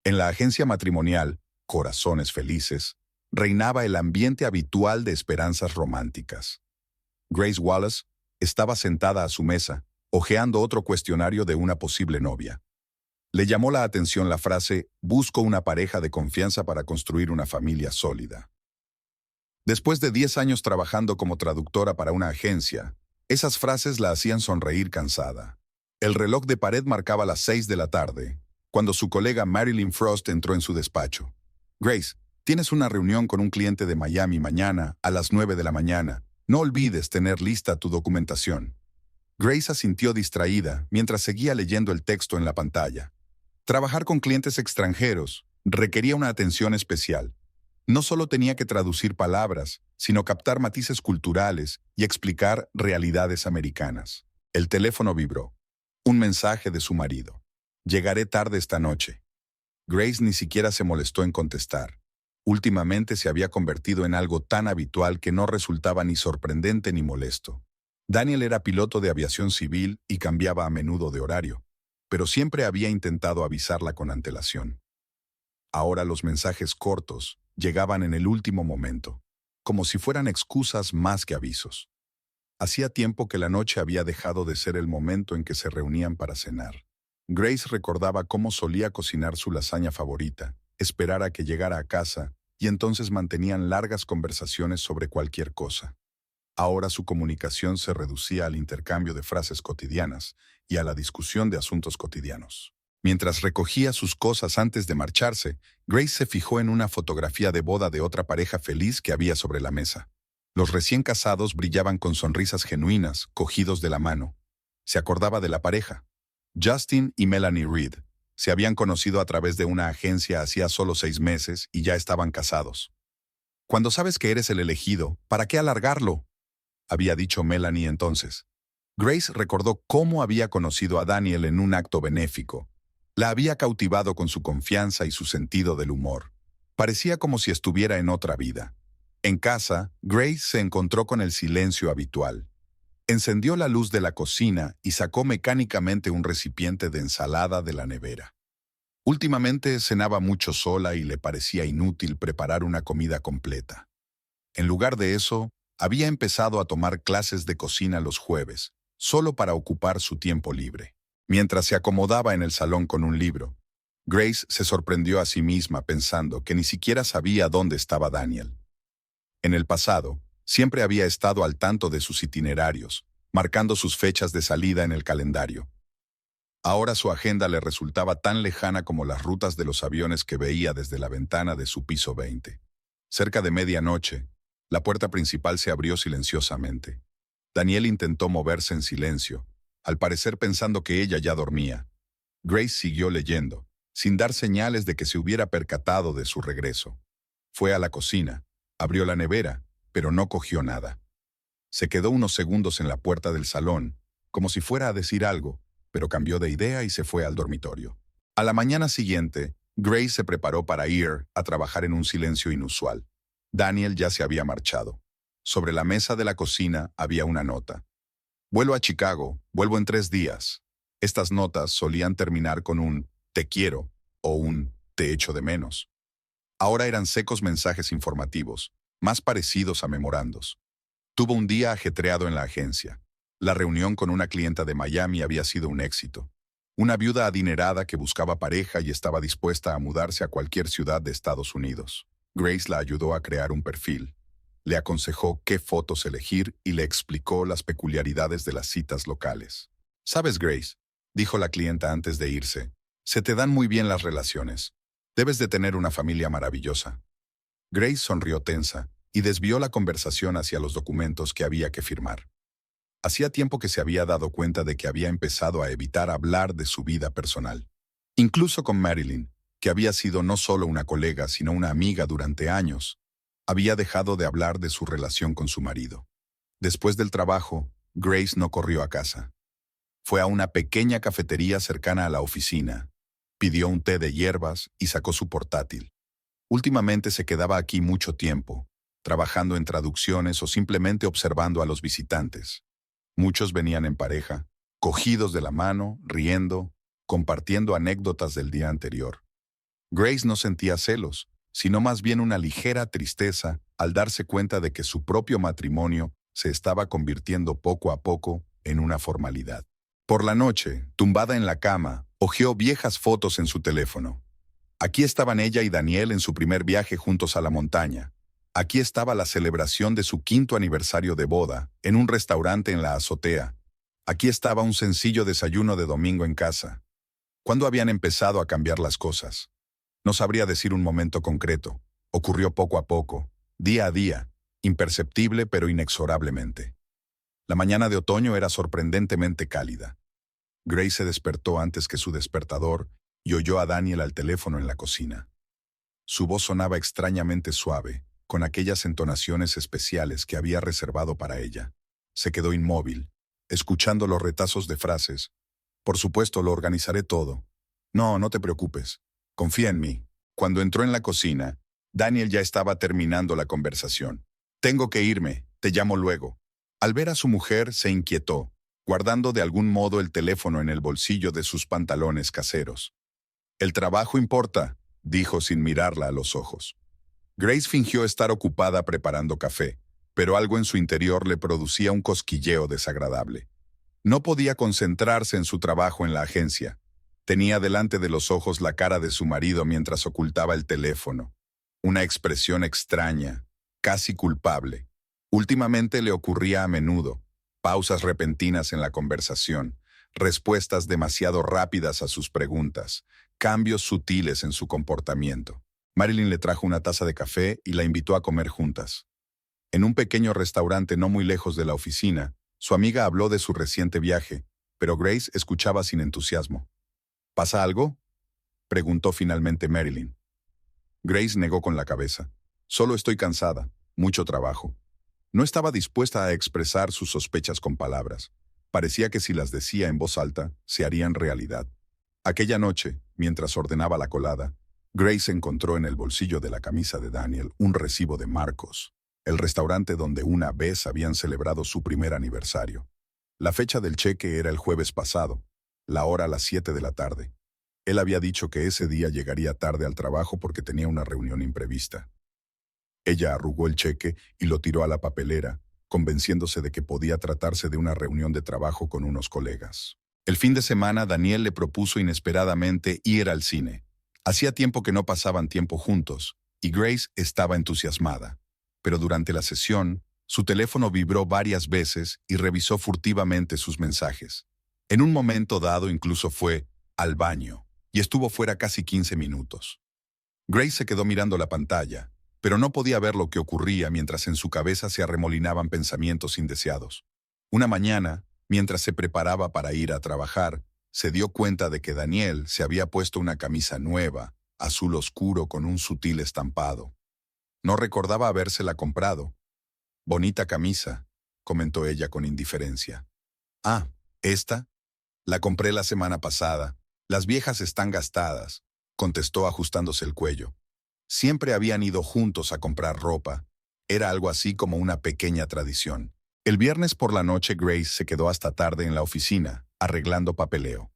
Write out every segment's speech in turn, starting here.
En la agencia matrimonial, Corazones Felices, reinaba el ambiente habitual de esperanzas románticas. Grace Wallace estaba sentada a su mesa, hojeando otro cuestionario de una posible novia. Le llamó la atención la frase «Busco una pareja de confianza para construir una familia sólida». Después de 10 años trabajando como traductora para una agencia, esas frases la hacían sonreír cansada. El reloj de pared marcaba las 6 de la tarde, cuando su colega Marilyn Frost entró en su despacho. «Grace, tienes una reunión con un cliente de Miami mañana a las 9 de la mañana. No olvides tener lista tu documentación». Grace asintió distraída mientras seguía leyendo el texto en la pantalla. Trabajar con clientes extranjeros requería una atención especial. No solo tenía que traducir palabras, sino captar matices culturales y explicar realidades americanas. El teléfono vibró. Un mensaje de su marido. «Llegaré tarde esta noche». Grace ni siquiera se molestó en contestar. Últimamente se había convertido en algo tan habitual que no resultaba ni sorprendente ni molesto. Daniel era piloto de aviación civil y cambiaba a menudo de horario, pero siempre había intentado avisarla con antelación. Ahora los mensajes cortos llegaban en el último momento, como si fueran excusas más que avisos. Hacía tiempo que la noche había dejado de ser el momento en que se reunían para cenar. Grace recordaba cómo solía cocinar su lasaña favorita, esperar a que llegara a casa, y entonces mantenían largas conversaciones sobre cualquier cosa. Ahora su comunicación se reducía al intercambio de frases cotidianas y a la discusión de asuntos cotidianos. Mientras recogía sus cosas antes de marcharse, Grace se fijó en una fotografía de boda de otra pareja feliz que había sobre la mesa. Los recién casados brillaban con sonrisas genuinas, cogidos de la mano. Se acordaba de la pareja. Justin y Melanie Reed se habían conocido a través de una agencia hacía solo 6 meses y ya estaban casados. «Cuando sabes que eres el elegido, ¿para qué alargarlo?», había dicho Melanie entonces. Grace recordó cómo había conocido a Daniel en un acto benéfico. La había cautivado con su confianza y su sentido del humor. Parecía como si estuviera en otra vida. En casa, Grace se encontró con el silencio habitual. Encendió la luz de la cocina y sacó mecánicamente un recipiente de ensalada de la nevera. Últimamente cenaba mucho sola y le parecía inútil preparar una comida completa. En lugar de eso, había empezado a tomar clases de cocina los jueves, solo para ocupar su tiempo libre. Mientras se acomodaba en el salón con un libro, Grace se sorprendió a sí misma pensando que ni siquiera sabía dónde estaba Daniel. En el pasado, siempre había estado al tanto de sus itinerarios, marcando sus fechas de salida en el calendario. Ahora su agenda le resultaba tan lejana como las rutas de los aviones que veía desde la ventana de su piso 20. Cerca de medianoche, la puerta principal se abrió silenciosamente. Daniel intentó moverse en silencio, al parecer pensando que ella ya dormía. Grace siguió leyendo, sin dar señales de que se hubiera percatado de su regreso. Fue a la cocina, abrió la nevera, pero no cogió nada. Se quedó unos segundos en la puerta del salón, como si fuera a decir algo, pero cambió de idea y se fue al dormitorio. A la mañana siguiente, Grace se preparó para ir a trabajar en un silencio inusual. Daniel ya se había marchado. Sobre la mesa de la cocina había una nota. «Vuelo a Chicago, vuelvo en 3 días». Estas notas solían terminar con un «te quiero» o un «te echo de menos». Ahora eran secos mensajes informativos, más parecidos a memorandos. Tuvo un día ajetreado en la agencia. La reunión con una clienta de Miami había sido un éxito. Una viuda adinerada que buscaba pareja y estaba dispuesta a mudarse a cualquier ciudad de Estados Unidos. Grace la ayudó a crear un perfil. Le aconsejó qué fotos elegir y le explicó las peculiaridades de las citas locales. «¿Sabes, Grace?», dijo la clienta antes de irse, «se te dan muy bien las relaciones. Debes de tener una familia maravillosa». Grace sonrió tensa y desvió la conversación hacia los documentos que había que firmar. Hacía tiempo que se había dado cuenta de que había empezado a evitar hablar de su vida personal. Incluso con Marilyn, que había sido no solo una colega, sino una amiga durante años, había dejado de hablar de su relación con su marido. Después del trabajo, Grace no corrió a casa. Fue a una pequeña cafetería cercana a la oficina, pidió un té de hierbas y sacó su portátil. Últimamente se quedaba aquí mucho tiempo, trabajando en traducciones o simplemente observando a los visitantes. Muchos venían en pareja, cogidos de la mano, riendo, compartiendo anécdotas del día anterior. Grace no sentía celos, sino más bien una ligera tristeza al darse cuenta de que su propio matrimonio se estaba convirtiendo poco a poco en una formalidad. Por la noche, tumbada en la cama, hojeó viejas fotos en su teléfono. Aquí estaban ella y Daniel en su primer viaje juntos a la montaña. Aquí estaba la celebración de su 5º aniversario de boda, en un restaurante en la azotea. Aquí estaba un sencillo desayuno de domingo en casa. ¿Cuándo habían empezado a cambiar las cosas? No sabría decir un momento concreto. Ocurrió poco a poco, día a día, imperceptible pero inexorablemente. La mañana de otoño era sorprendentemente cálida. Grace se despertó antes que su despertador y oyó a Daniel al teléfono en la cocina. Su voz sonaba extrañamente suave, con aquellas entonaciones especiales que había reservado para ella. Se quedó inmóvil, escuchando los retazos de frases. Por supuesto, lo organizaré todo. No, no te preocupes. Confía en mí. Cuando entró en la cocina, Daniel ya estaba terminando la conversación. Tengo que irme, te llamo luego. Al ver a su mujer, se inquietó, guardando de algún modo el teléfono en el bolsillo de sus pantalones caseros. El trabajo importa, dijo sin mirarla a los ojos. Grace fingió estar ocupada preparando café, pero algo en su interior le producía un cosquilleo desagradable. No podía concentrarse en su trabajo en la agencia. Tenía delante de los ojos la cara de su marido mientras ocultaba el teléfono. Una expresión extraña, casi culpable. Últimamente le ocurría a menudo. Pausas repentinas en la conversación, respuestas demasiado rápidas a sus preguntas, cambios sutiles en su comportamiento. Marilyn le trajo una taza de café y la invitó a comer juntas. En un pequeño restaurante no muy lejos de la oficina, su amiga habló de su reciente viaje, pero Grace escuchaba sin entusiasmo. ¿Pasa algo?, preguntó finalmente Marilyn. Grace negó con la cabeza. Solo estoy cansada, mucho trabajo. No estaba dispuesta a expresar sus sospechas con palabras. Parecía que si las decía en voz alta, se harían realidad. Aquella noche, mientras ordenaba la colada, Grace encontró en el bolsillo de la camisa de Daniel un recibo de Marcos, el restaurante donde una vez habían celebrado su primer aniversario. La fecha del cheque era el jueves pasado, la hora a las 7 de la tarde. Él había dicho que ese día llegaría tarde al trabajo porque tenía una reunión imprevista. Ella arrugó el cheque y lo tiró a la papelera, convenciéndose de que podía tratarse de una reunión de trabajo con unos colegas. El fin de semana, Daniel le propuso inesperadamente ir al cine. Hacía tiempo que no pasaban tiempo juntos, y Grace estaba entusiasmada. Pero durante la sesión, su teléfono vibró varias veces y revisó furtivamente sus mensajes. En un momento dado incluso fue al baño, y estuvo fuera casi 15 minutos. Grace se quedó mirando la pantalla, pero no podía ver lo que ocurría mientras en su cabeza se arremolinaban pensamientos indeseados. Una mañana, mientras se preparaba para ir a trabajar, se dio cuenta de que Daniel se había puesto una camisa nueva, azul oscuro con un sutil estampado. No recordaba habérsela comprado. Bonita camisa, comentó ella con indiferencia. Ah, ¿esta? La compré la semana pasada. Las viejas están gastadas, contestó ajustándose el cuello. Siempre habían ido juntos a comprar ropa. Era algo así como una pequeña tradición. El viernes por la noche Grace se quedó hasta tarde en la oficina, arreglando papeleo.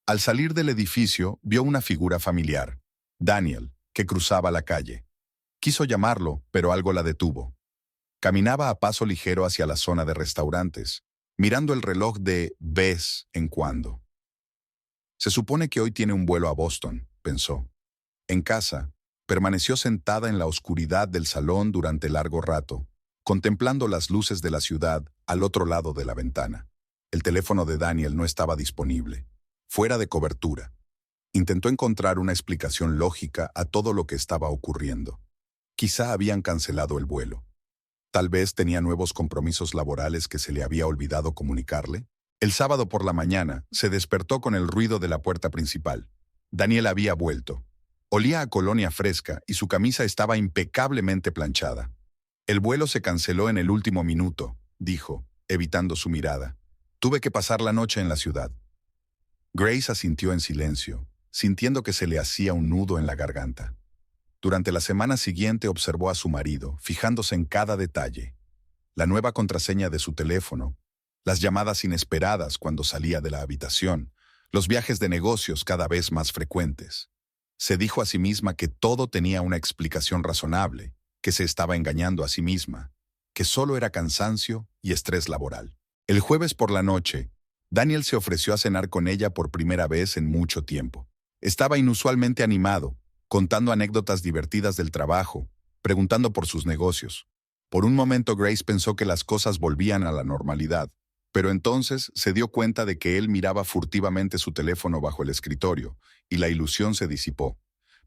Al salir del edificio, vio una figura familiar, Daniel, que cruzaba la calle. Quiso llamarlo, pero algo la detuvo. Caminaba a paso ligero hacia la zona de restaurantes, mirando el reloj de vez en cuando. Se supone que hoy tiene un vuelo a Boston, pensó. En casa, permaneció sentada en la oscuridad del salón durante largo rato, contemplando las luces de la ciudad al otro lado de la ventana. El teléfono de Daniel no estaba disponible, fuera de cobertura. Intentó encontrar una explicación lógica a todo lo que estaba ocurriendo. Quizá habían cancelado el vuelo. Tal vez tenía nuevos compromisos laborales que se le había olvidado comunicarle. El sábado por la mañana se despertó con el ruido de la puerta principal. Daniel había vuelto. Olía a colonia fresca y su camisa estaba impecablemente planchada. El vuelo se canceló en el último minuto, dijo, evitando su mirada. Tuve que pasar la noche en la ciudad. Grace asintió en silencio, sintiendo que se le hacía un nudo en la garganta. Durante la semana siguiente observó a su marido, fijándose en cada detalle. La nueva contraseña de su teléfono, las llamadas inesperadas cuando salía de la habitación, los viajes de negocios cada vez más frecuentes. Se dijo a sí misma que todo tenía una explicación razonable, que se estaba engañando a sí misma, que solo era cansancio y estrés laboral. El jueves por la noche, Daniel se ofreció a cenar con ella por primera vez en mucho tiempo. Estaba inusualmente animado, contando anécdotas divertidas del trabajo, preguntando por sus negocios. Por un momento Grace pensó que las cosas volvían a la normalidad, pero entonces se dio cuenta de que él miraba furtivamente su teléfono bajo el escritorio, y la ilusión se disipó.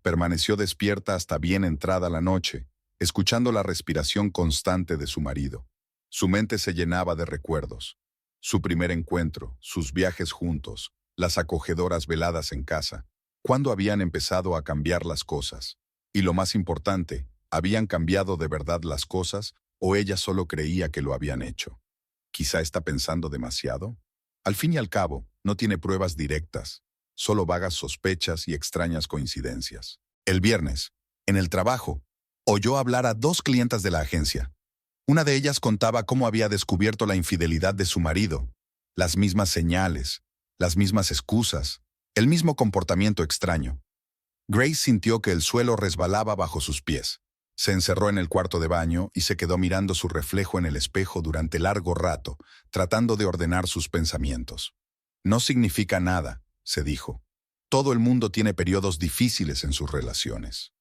Permaneció despierta hasta bien entrada la noche, escuchando la respiración constante de su marido. Su mente se llenaba de recuerdos. Su primer encuentro, sus viajes juntos, las acogedoras veladas en casa. ¿Cuándo habían empezado a cambiar las cosas? Y lo más importante, ¿habían cambiado de verdad las cosas o ella solo creía que lo habían hecho? ¿Quizá está pensando demasiado? Al fin y al cabo, no tiene pruebas directas, solo vagas sospechas y extrañas coincidencias. El viernes, en el trabajo, oyó hablar a 2 clientas de la agencia. Una de ellas contaba cómo había descubierto la infidelidad de su marido, las mismas señales, las mismas excusas, el mismo comportamiento extraño. Grace sintió que el suelo resbalaba bajo sus pies. Se encerró en el cuarto de baño y se quedó mirando su reflejo en el espejo durante largo rato, tratando de ordenar sus pensamientos. No significa nada, se dijo. Todo el mundo tiene periodos difíciles en sus relaciones.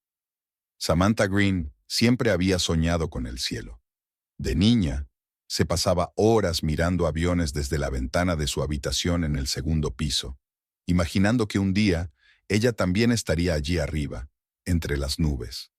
Samantha Green siempre había soñado con el cielo. De niña, se pasaba horas mirando aviones desde la ventana de su habitación en el segundo piso, imaginando que un día ella también estaría allí arriba, entre las nubes.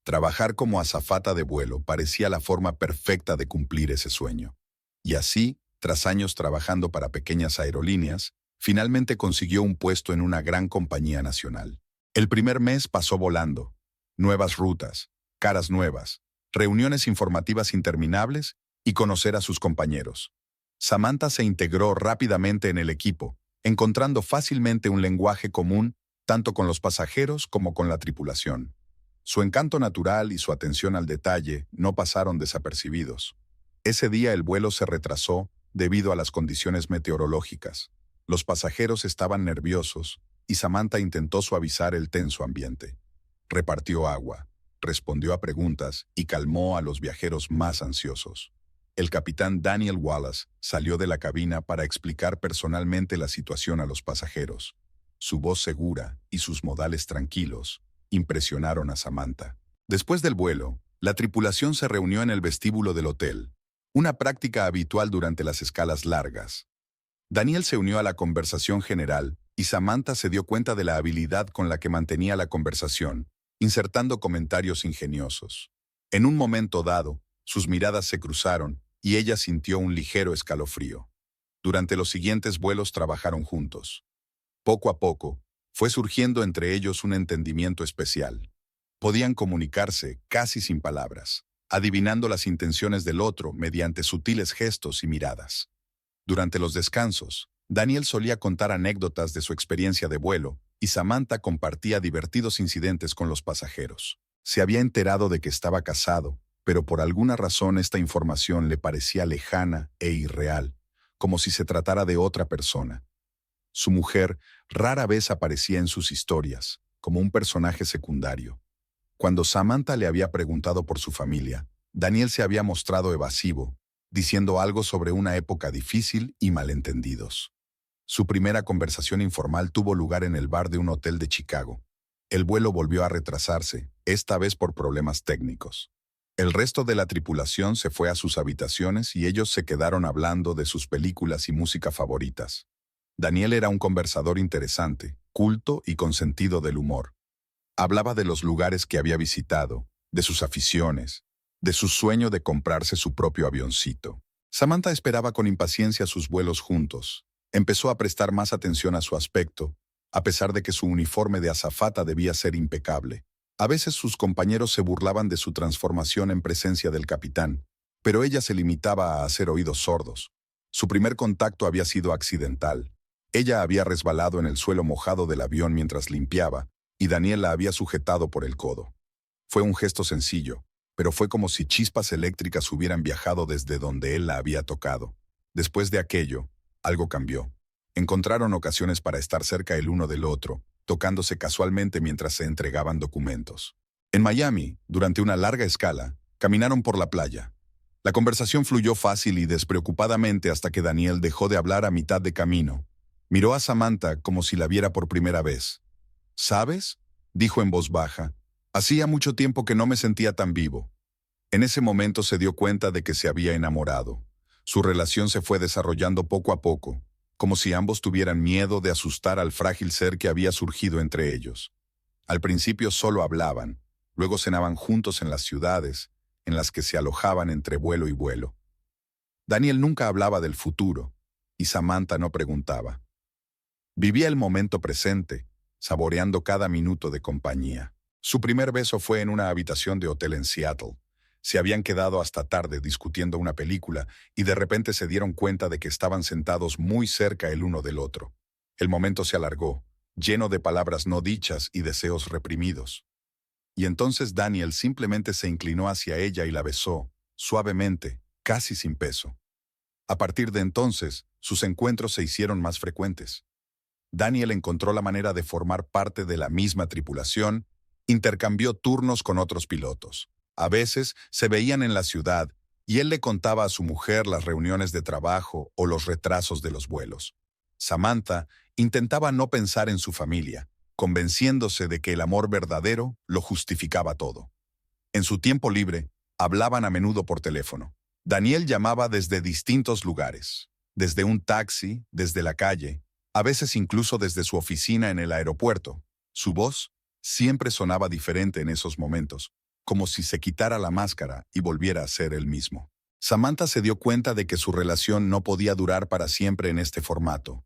Trabajar como azafata de vuelo parecía la forma perfecta de cumplir ese sueño. Y así, tras años trabajando para pequeñas aerolíneas, finalmente consiguió un puesto en una gran compañía nacional. El primer mes pasó volando. Nuevas rutas, caras nuevas, reuniones informativas interminables y conocer a sus compañeros. Samantha se integró rápidamente en el equipo, encontrando fácilmente un lenguaje común tanto con los pasajeros como con la tripulación. Su encanto natural y su atención al detalle no pasaron desapercibidos. Ese día el vuelo se retrasó debido a las condiciones meteorológicas. Los pasajeros estaban nerviosos y Samantha intentó suavizar el tenso ambiente. Repartió agua, respondió a preguntas y calmó a los viajeros más ansiosos. El capitán Daniel Wallace salió de la cabina para explicar personalmente la situación a los pasajeros. Su voz segura y sus modales tranquilos impresionaron a Samantha. Después del vuelo, la tripulación se reunió en el vestíbulo del hotel, una práctica habitual durante las escalas largas. Daniel se unió a la conversación general y Samantha se dio cuenta de la habilidad con la que mantenía la conversación, insertando comentarios ingeniosos. En un momento dado, sus miradas se cruzaron y ella sintió un ligero escalofrío. Durante los siguientes vuelos trabajaron juntos. Poco a poco, fue surgiendo entre ellos un entendimiento especial. Podían comunicarse casi sin palabras, adivinando las intenciones del otro mediante sutiles gestos y miradas. Durante los descansos, Daniel solía contar anécdotas de su experiencia de vuelo y Samantha compartía divertidos incidentes con los pasajeros. Se había enterado de que estaba casado, pero por alguna razón esta información le parecía lejana e irreal, como si se tratara de otra persona. Su mujer rara vez aparecía en sus historias, como un personaje secundario. Cuando Samantha le había preguntado por su familia, Daniel se había mostrado evasivo, diciendo algo sobre una época difícil y malentendidos. Su primera conversación informal tuvo lugar en el bar de un hotel de Chicago. El vuelo volvió a retrasarse, esta vez por problemas técnicos. El resto de la tripulación se fue a sus habitaciones y ellos se quedaron hablando de sus películas y música favoritas. Daniel era un conversador interesante, culto y con sentido del humor. Hablaba de los lugares que había visitado, de sus aficiones, de su sueño de comprarse su propio avioncito. Samantha esperaba con impaciencia sus vuelos juntos. Empezó a prestar más atención a su aspecto, a pesar de que su uniforme de azafata debía ser impecable. A veces sus compañeros se burlaban de su transformación en presencia del capitán, pero ella se limitaba a hacer oídos sordos. Su primer contacto había sido accidental. Ella había resbalado en el suelo mojado del avión mientras limpiaba, y Daniel la había sujetado por el codo. Fue un gesto sencillo, pero fue como si chispas eléctricas hubieran viajado desde donde él la había tocado. Después de aquello, algo cambió. Encontraron ocasiones para estar cerca el uno del otro, tocándose casualmente mientras se entregaban documentos. En Miami, durante una larga escala, caminaron por la playa. La conversación fluyó fácil y despreocupadamente hasta que Daniel dejó de hablar a mitad de camino. Miró a Samantha como si la viera por primera vez. ¿Sabes?, dijo en voz baja. Hacía mucho tiempo que no me sentía tan vivo. En ese momento se dio cuenta de que se había enamorado. Su relación se fue desarrollando poco a poco, como si ambos tuvieran miedo de asustar al frágil ser que había surgido entre ellos. Al principio solo hablaban, luego cenaban juntos en las ciudades, en las que se alojaban entre vuelo y vuelo. Daniel nunca hablaba del futuro, y Samantha no preguntaba. Vivía el momento presente, saboreando cada minuto de compañía. Su primer beso fue en una habitación de hotel en Seattle. Se habían quedado hasta tarde discutiendo una película y de repente se dieron cuenta de que estaban sentados muy cerca el uno del otro. El momento se alargó, lleno de palabras no dichas y deseos reprimidos. Y entonces Daniel simplemente se inclinó hacia ella y la besó, suavemente, casi sin peso. A partir de entonces, sus encuentros se hicieron más frecuentes. Daniel encontró la manera de formar parte de la misma tripulación, intercambió turnos con otros pilotos. A veces se veían en la ciudad y él le contaba a su mujer las reuniones de trabajo o los retrasos de los vuelos. Samantha intentaba no pensar en su familia, convenciéndose de que el amor verdadero lo justificaba todo. En su tiempo libre, hablaban a menudo por teléfono. Daniel llamaba desde distintos lugares, desde un taxi, desde la calle, a veces incluso desde su oficina en el aeropuerto. Su voz siempre sonaba diferente en esos momentos, como si se quitara la máscara y volviera a ser él mismo. Samantha se dio cuenta de que su relación no podía durar para siempre en este formato.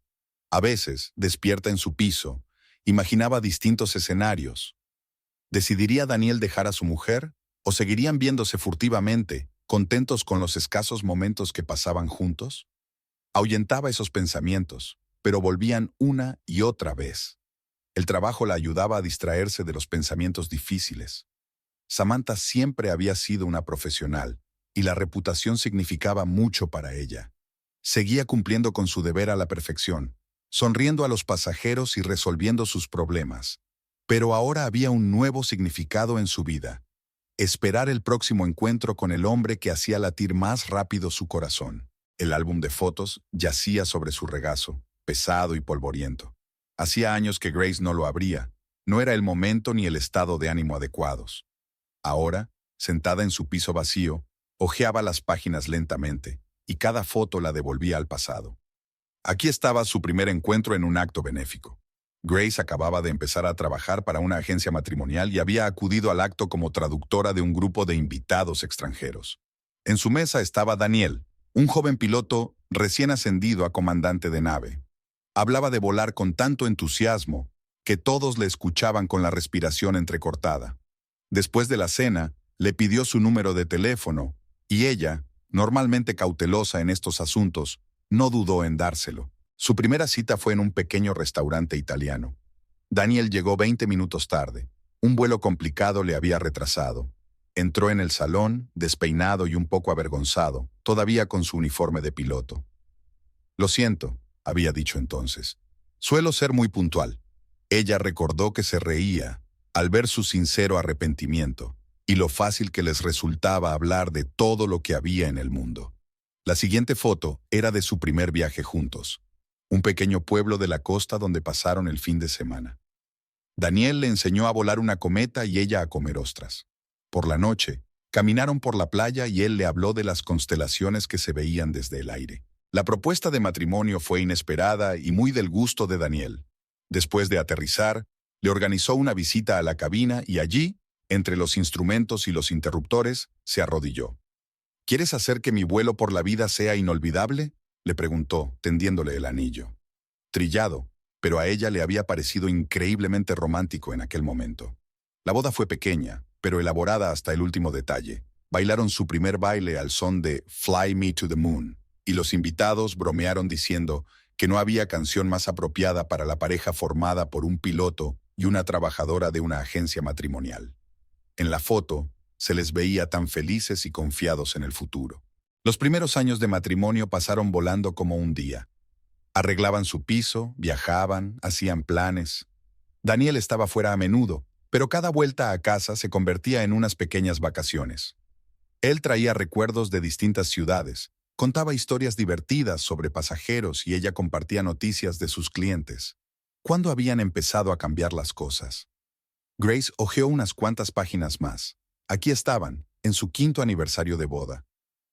A veces, despierta en su piso, imaginaba distintos escenarios. ¿Decidiría Daniel dejar a su mujer o seguirían viéndose furtivamente, contentos con los escasos momentos que pasaban juntos? Ahuyentaba esos pensamientos, pero volvían una y otra vez. El trabajo la ayudaba a distraerse de los pensamientos difíciles. Samantha siempre había sido una profesional, y la reputación significaba mucho para ella. Seguía cumpliendo con su deber a la perfección, sonriendo a los pasajeros y resolviendo sus problemas. Pero ahora había un nuevo significado en su vida: esperar el próximo encuentro con el hombre que hacía latir más rápido su corazón. El álbum de fotos yacía sobre su regazo, pesado y polvoriento. Hacía años que Grace no lo abría. No era el momento ni el estado de ánimo adecuados. Ahora, sentada en su piso vacío, hojeaba las páginas lentamente, y cada foto la devolvía al pasado. Aquí estaba su primer encuentro en un acto benéfico. Grace acababa de empezar a trabajar para una agencia matrimonial y había acudido al acto como traductora de un grupo de invitados extranjeros. En su mesa estaba Daniel, un joven piloto recién ascendido a comandante de nave. Hablaba de volar con tanto entusiasmo que todos le escuchaban con la respiración entrecortada. Después de la cena, le pidió su número de teléfono y ella, normalmente cautelosa en estos asuntos, no dudó en dárselo. Su primera cita fue en un pequeño restaurante italiano. Daniel llegó 20 minutos tarde. Un vuelo complicado le había retrasado. Entró en el salón, despeinado y un poco avergonzado, todavía con su uniforme de piloto. «Lo siento», había dicho entonces. «Suelo ser muy puntual». Ella recordó que se reía al ver su sincero arrepentimiento y lo fácil que les resultaba hablar de todo lo que había en el mundo. La siguiente foto era de su primer viaje juntos, un pequeño pueblo de la costa donde pasaron el fin de semana. Daniel le enseñó a volar una cometa y ella a comer ostras. Por la noche, caminaron por la playa y él le habló de las constelaciones que se veían desde el aire. La propuesta de matrimonio fue inesperada y muy del gusto de Daniel. Después de aterrizar, le organizó una visita a la cabina y allí, entre los instrumentos y los interruptores, se arrodilló. «¿Quieres hacer que mi vuelo por la vida sea inolvidable?», le preguntó, tendiéndole el anillo. Trillado, pero a ella le había parecido increíblemente romántico en aquel momento. La boda fue pequeña, pero elaborada hasta el último detalle. Bailaron su primer baile al son de Fly Me to the Moon, y los invitados bromearon diciendo que no había canción más apropiada para la pareja formada por un piloto y una trabajadora de una agencia matrimonial. En la foto, se les veía tan felices y confiados en el futuro. Los primeros años de matrimonio pasaron volando como un día. Arreglaban su piso, viajaban, hacían planes. Daniel estaba fuera a menudo, pero cada vuelta a casa se convertía en unas pequeñas vacaciones. Él traía recuerdos de distintas ciudades, contaba historias divertidas sobre pasajeros y ella compartía noticias de sus clientes. ¿Cuándo habían empezado a cambiar las cosas? Grace hojeó unas cuantas páginas más. Aquí estaban, en su 5º aniversario de boda,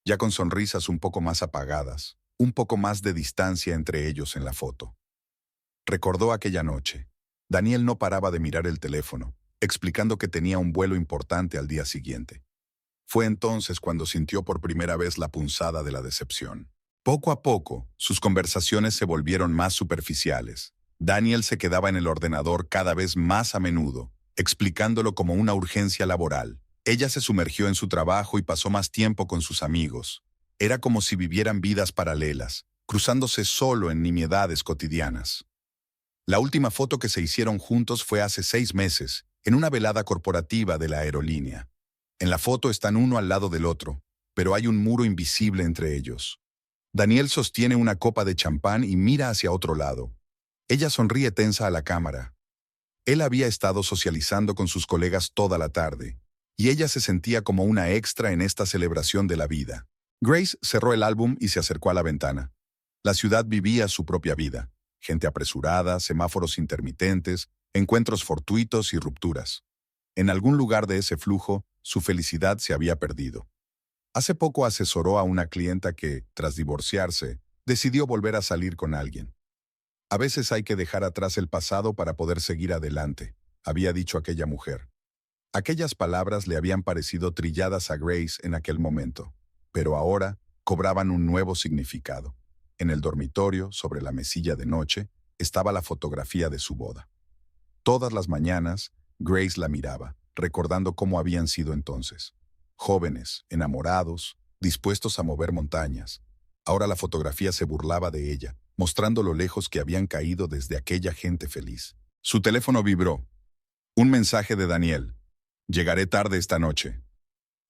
ya con sonrisas un poco más apagadas, un poco más de distancia entre ellos en la foto. Recordó aquella noche. Daniel no paraba de mirar el teléfono, explicando que tenía un vuelo importante al día siguiente. Fue entonces cuando sintió por primera vez la punzada de la decepción. Poco a poco, sus conversaciones se volvieron más superficiales. Daniel se quedaba en el ordenador cada vez más a menudo, explicándolo como una urgencia laboral. Ella se sumergió en su trabajo y pasó más tiempo con sus amigos. Era como si vivieran vidas paralelas, cruzándose solo en nimiedades cotidianas. La última foto que se hicieron juntos fue hace 6 meses, en una velada corporativa de la aerolínea. En la foto están uno al lado del otro, pero hay un muro invisible entre ellos. Daniel sostiene una copa de champán y mira hacia otro lado. Ella sonríe tensa a la cámara. Él había estado socializando con sus colegas toda la tarde, y ella se sentía como una extra en esta celebración de la vida. Grace cerró el álbum y se acercó a la ventana. La ciudad vivía su propia vida. Gente apresurada, semáforos intermitentes, encuentros fortuitos y rupturas. En algún lugar de ese flujo, su felicidad se había perdido. Hace poco asesoró a una clienta que, tras divorciarse, decidió volver a salir con alguien. A veces hay que dejar atrás el pasado para poder seguir adelante, había dicho aquella mujer. Aquellas palabras le habían parecido trilladas a Grace en aquel momento, pero ahora cobraban un nuevo significado. En el dormitorio, sobre la mesilla de noche, estaba la fotografía de su boda. Todas las mañanas, Grace la miraba, recordando cómo habían sido entonces. Jóvenes, enamorados, dispuestos a mover montañas. Ahora la fotografía se burlaba de ella, mostrando lo lejos que habían caído desde aquella gente feliz. Su teléfono vibró. Un mensaje de Daniel. Llegaré tarde esta noche.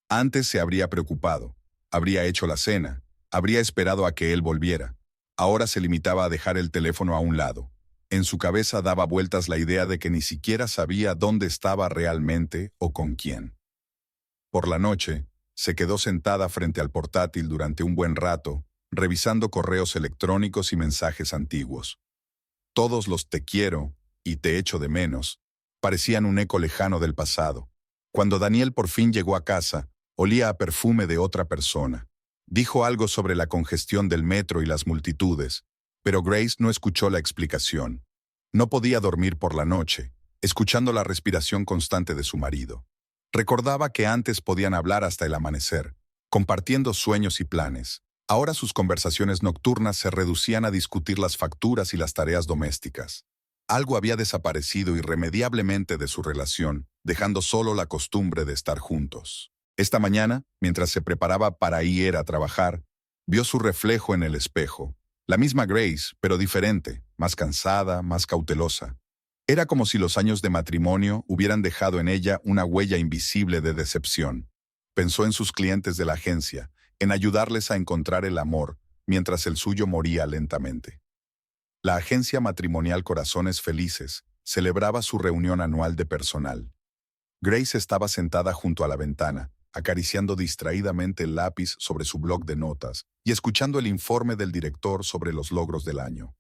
Antes se habría preocupado, habría hecho la cena, habría esperado a que él volviera. Ahora se limitaba a dejar el teléfono a un lado. En su cabeza daba vueltas la idea de que ni siquiera sabía dónde estaba realmente o con quién. Por la noche, se quedó sentada frente al portátil durante un buen rato, revisando correos electrónicos y mensajes antiguos. Todos los te quiero y te echo de menos parecían un eco lejano del pasado. Cuando Daniel por fin llegó a casa, olía a perfume de otra persona. Dijo algo sobre la congestión del metro y las multitudes, pero Grace no escuchó la explicación. No podía dormir por la noche, escuchando la respiración constante de su marido. Recordaba que antes podían hablar hasta el amanecer, compartiendo sueños y planes. Ahora sus conversaciones nocturnas se reducían a discutir las facturas y las tareas domésticas. Algo había desaparecido irremediablemente de su relación, dejando solo la costumbre de estar juntos. Esta mañana, mientras se preparaba para ir a trabajar, vio su reflejo en el espejo. La misma Grace, pero diferente, más cansada, más cautelosa. Era como si los años de matrimonio hubieran dejado en ella una huella invisible de decepción. Pensó en sus clientes de la agencia, en ayudarles a encontrar el amor, mientras el suyo moría lentamente. La agencia matrimonial Corazones Felices celebraba su reunión anual de personal. Grace estaba sentada junto a la ventana, acariciando distraídamente el lápiz sobre su bloc de notas y escuchando el informe del director sobre los logros del año.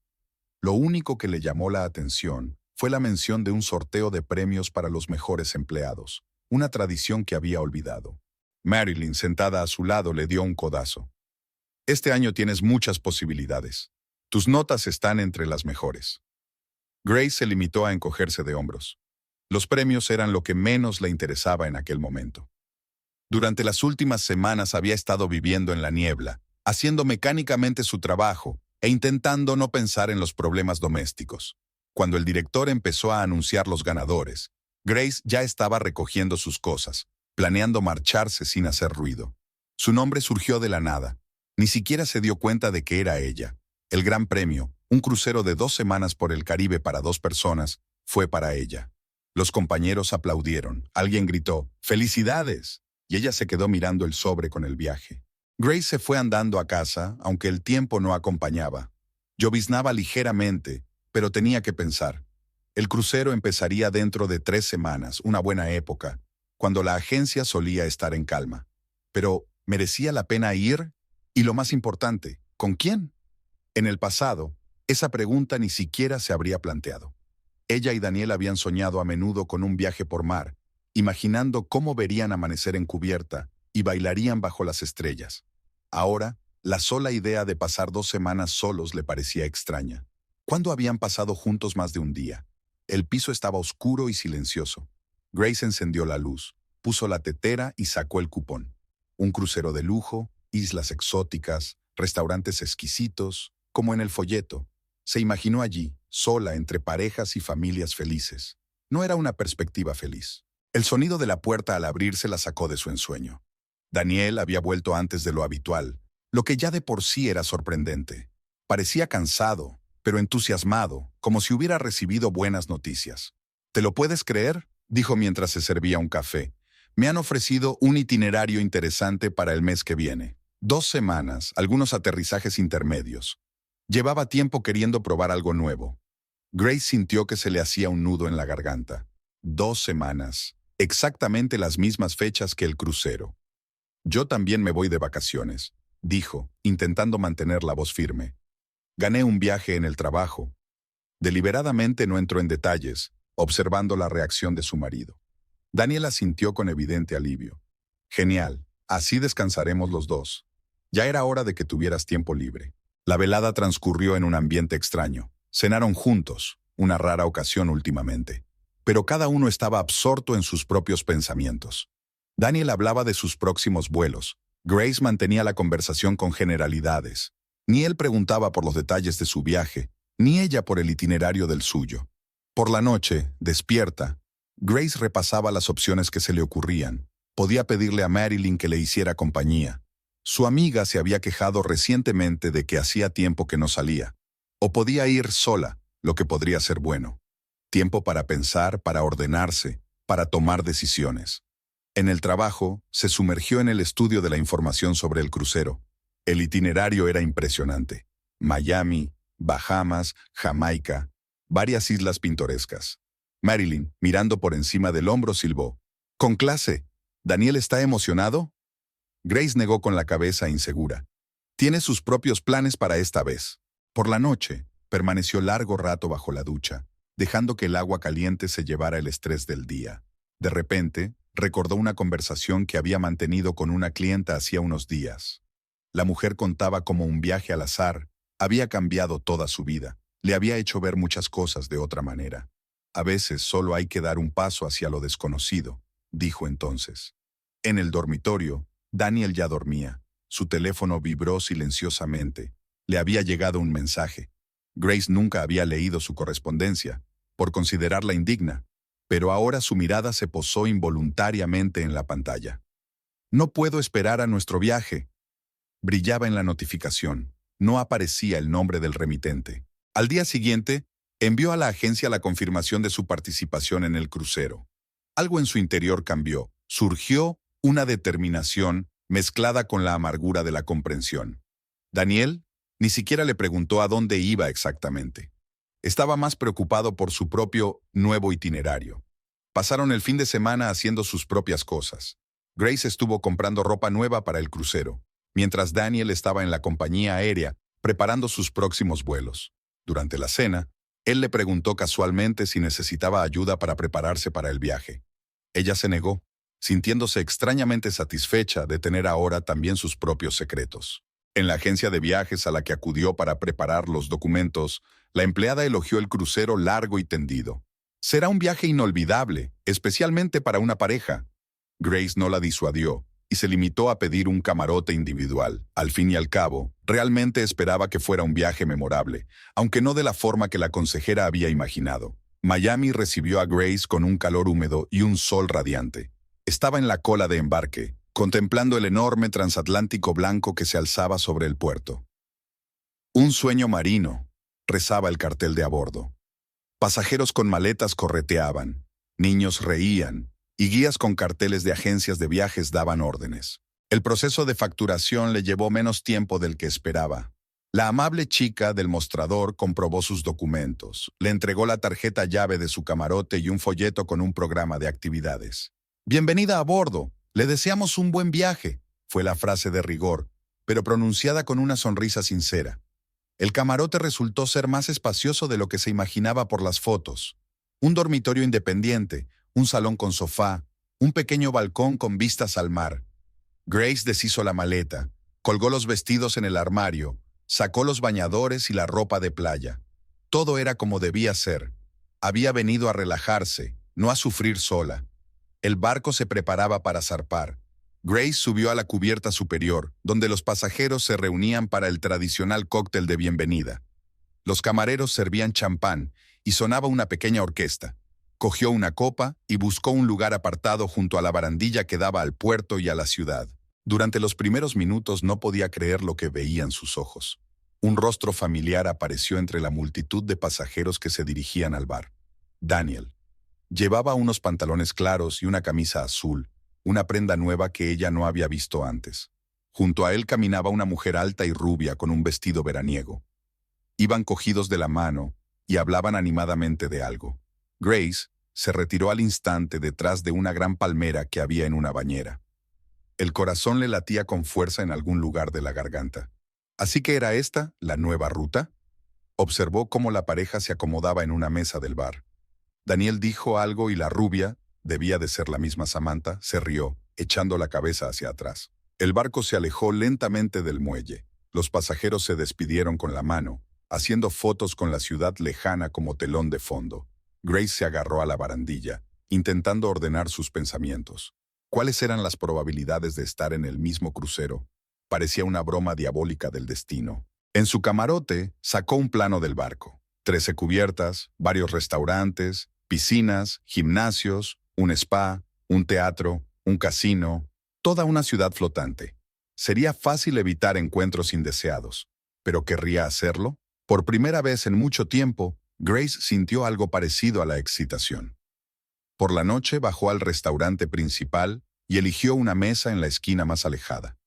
Lo único que le llamó la atención fue la mención de un sorteo de premios para los mejores empleados, una tradición que había olvidado. Marilyn, sentada a su lado, le dio un codazo. Este año tienes muchas posibilidades. Tus notas están entre las mejores. Grace se limitó a encogerse de hombros. Los premios eran lo que menos le interesaba en aquel momento. Durante las últimas semanas había estado viviendo en la niebla, haciendo mecánicamente su trabajo e intentando no pensar en los problemas domésticos. Cuando el director empezó a anunciar los ganadores, Grace ya estaba recogiendo sus cosas, planeando marcharse sin hacer ruido. Su nombre surgió de la nada. Ni siquiera se dio cuenta de que era ella. El gran premio, un crucero de 2 semanas por el Caribe para 2 personas, fue para ella. Los compañeros aplaudieron. Alguien gritó, ¡Felicidades! Y ella se quedó mirando el sobre con el viaje. Grace se fue andando a casa, aunque el tiempo no acompañaba. Lloviznaba ligeramente, pero tenía que pensar. El crucero empezaría dentro de 3 semanas, una buena época, cuando la agencia solía estar en calma. Pero, ¿merecía la pena ir? Y lo más importante, ¿con quién? En el pasado, esa pregunta ni siquiera se habría planteado. Ella y Daniel habían soñado a menudo con un viaje por mar, imaginando cómo verían amanecer en cubierta y bailarían bajo las estrellas. Ahora, la sola idea de pasar 2 semanas solos le parecía extraña. ¿Cuándo habían pasado juntos más de un día? El piso estaba oscuro y silencioso. Grace encendió la luz, puso la tetera y sacó el cupón. Un crucero de lujo, islas exóticas, restaurantes exquisitos, como en el folleto. Se imaginó allí, sola entre parejas y familias felices. No era una perspectiva feliz. El sonido de la puerta al abrirse la sacó de su ensueño. Daniel había vuelto antes de lo habitual, lo que ya de por sí era sorprendente. Parecía cansado, pero entusiasmado, como si hubiera recibido buenas noticias. ¿Te lo puedes creer?, dijo mientras se servía un café. Me han ofrecido un itinerario interesante para el mes que viene. 2 semanas, algunos aterrizajes intermedios. Llevaba tiempo queriendo probar algo nuevo. Grace sintió que se le hacía un nudo en la garganta. 2 semanas, exactamente las mismas fechas que el crucero. Yo también me voy de vacaciones, dijo, intentando mantener la voz firme. Gané un viaje en el trabajo. Deliberadamente no entró en detalles, observando la reacción de su marido. Daniel asintió con evidente alivio. Genial, así descansaremos los dos. Ya era hora de que tuvieras tiempo libre. La velada transcurrió en un ambiente extraño. Cenaron juntos, una rara ocasión últimamente. Pero cada uno estaba absorto en sus propios pensamientos. Daniel hablaba de sus próximos vuelos. Grace mantenía la conversación con generalidades. Ni él preguntaba por los detalles de su viaje, ni ella por el itinerario del suyo. Por la noche, despierta, Grace repasaba las opciones que se le ocurrían. Podía pedirle a Marilyn que le hiciera compañía. Su amiga se había quejado recientemente de que hacía tiempo que no salía. O podía ir sola, lo que podría ser bueno. Tiempo para pensar, para ordenarse, para tomar decisiones. En el trabajo, se sumergió en el estudio de la información sobre el crucero. El itinerario era impresionante. Miami, Bahamas, Jamaica, varias islas pintorescas. Marilyn, mirando por encima del hombro, silbó. «Con clase. ¿Daniel está emocionado?» Grace negó con la cabeza insegura. «Tiene sus propios planes para esta vez». Por la noche, permaneció largo rato bajo la ducha, dejando que el agua caliente se llevara el estrés del día. De repente, recordó una conversación que había mantenido con una clienta hacía unos días. La mujer contaba cómo un viaje al azar había cambiado toda su vida. Le había hecho ver muchas cosas de otra manera. A veces solo hay que dar un paso hacia lo desconocido, dijo entonces. En el dormitorio, Daniel ya dormía. Su teléfono vibró silenciosamente. Le había llegado un mensaje. Grace nunca había leído su correspondencia, por considerarla indigna, pero ahora su mirada se posó involuntariamente en la pantalla. «No puedo esperar a nuestro viaje». Brillaba en la notificación. No aparecía el nombre del remitente. Al día siguiente, envió a la agencia la confirmación de su participación en el crucero. Algo en su interior cambió. Surgió una determinación mezclada con la amargura de la comprensión. Daniel ni siquiera le preguntó a dónde iba exactamente. Estaba más preocupado por su propio nuevo itinerario. Pasaron el fin de semana haciendo sus propias cosas. Grace estuvo comprando ropa nueva para el crucero, mientras Daniel estaba en la compañía aérea preparando sus próximos vuelos. Durante la cena, él le preguntó casualmente si necesitaba ayuda para prepararse para el viaje. Ella se negó, sintiéndose extrañamente satisfecha de tener ahora también sus propios secretos. En la agencia de viajes a la que acudió para preparar los documentos, la empleada elogió el crucero largo y tendido. «Será un viaje inolvidable, especialmente para una pareja». Grace no la disuadió y se limitó a pedir un camarote individual. Al fin y al cabo, realmente esperaba que fuera un viaje memorable, aunque no de la forma que la consejera había imaginado. Miami recibió a Grace con un calor húmedo y un sol radiante. Estaba en la cola de embarque, contemplando el enorme transatlántico blanco que se alzaba sobre el puerto. «Un sueño marino», rezaba el cartel de a bordo. Pasajeros con maletas correteaban, niños reían, y guías con carteles de agencias de viajes daban órdenes. El proceso de facturación le llevó menos tiempo del que esperaba. La amable chica del mostrador comprobó sus documentos, le entregó la tarjeta llave de su camarote y un folleto con un programa de actividades. «Bienvenida a bordo, le deseamos un buen viaje», fue la frase de rigor, pero pronunciada con una sonrisa sincera. El camarote resultó ser más espacioso de lo que se imaginaba por las fotos. Un dormitorio independiente, un salón con sofá, un pequeño balcón con vistas al mar. Grace deshizo la maleta, colgó los vestidos en el armario, sacó los bañadores y la ropa de playa. Todo era como debía ser. Había venido a relajarse, no a sufrir sola. El barco se preparaba para zarpar. Grace subió a la cubierta superior, donde los pasajeros se reunían para el tradicional cóctel de bienvenida. Los camareros servían champán y sonaba una pequeña orquesta. Cogió una copa y buscó un lugar apartado junto a la barandilla que daba al puerto y a la ciudad. Durante los primeros minutos no podía creer lo que veían sus ojos. Un rostro familiar apareció entre la multitud de pasajeros que se dirigían al bar. Daniel. Llevaba unos pantalones claros y una camisa azul, una prenda nueva que ella no había visto antes. Junto a él caminaba una mujer alta y rubia con un vestido veraniego. Iban cogidos de la mano y hablaban animadamente de algo. Grace se retiró al instante detrás de una gran palmera que había en una bañera. El corazón le latía con fuerza en algún lugar de la garganta. ¿Así que era esta la nueva ruta? Observó cómo la pareja se acomodaba en una mesa del bar. Daniel dijo algo y la rubia, debía de ser la misma Samantha, se rió, echando la cabeza hacia atrás. El barco se alejó lentamente del muelle. Los pasajeros se despidieron con la mano, haciendo fotos con la ciudad lejana como telón de fondo. Grace se agarró a la barandilla, intentando ordenar sus pensamientos. ¿Cuáles eran las probabilidades de estar en el mismo crucero? Parecía una broma diabólica del destino. En su camarote sacó un plano del barco. 13 cubiertas, varios restaurantes, piscinas, gimnasios, un spa, un teatro, un casino, toda una ciudad flotante. Sería fácil evitar encuentros indeseados, pero ¿querría hacerlo? Por primera vez en mucho tiempo, Grace sintió algo parecido a la excitación. Por la noche bajó al restaurante principal y eligió una mesa en la esquina más alejada.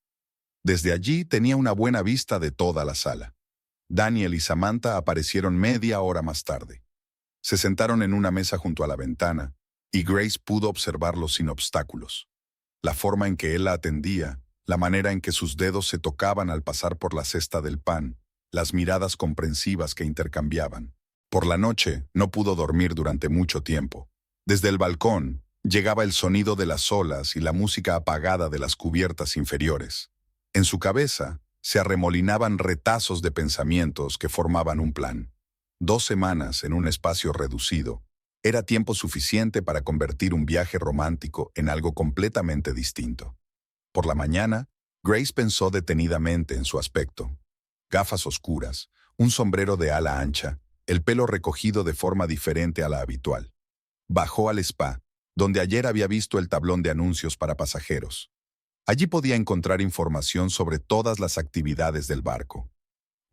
Desde allí tenía una buena vista de toda la sala. Daniel y Samantha aparecieron media hora más tarde. Se sentaron en una mesa junto a la ventana, y Grace pudo observarlos sin obstáculos. La forma en que él la atendía, la manera en que sus dedos se tocaban al pasar por la cesta del pan, las miradas comprensivas que intercambiaban. Por la noche no pudo dormir durante mucho tiempo. Desde el balcón llegaba el sonido de las olas y la música apagada de las cubiertas inferiores. En su cabeza se arremolinaban retazos de pensamientos que formaban un plan. 2 semanas en un espacio reducido era tiempo suficiente para convertir un viaje romántico en algo completamente distinto. Por la mañana, Grace pensó detenidamente en su aspecto. Gafas oscuras, un sombrero de ala ancha, el pelo recogido de forma diferente a la habitual. Bajó al spa, donde ayer había visto el tablón de anuncios para pasajeros. Allí podía encontrar información sobre todas las actividades del barco.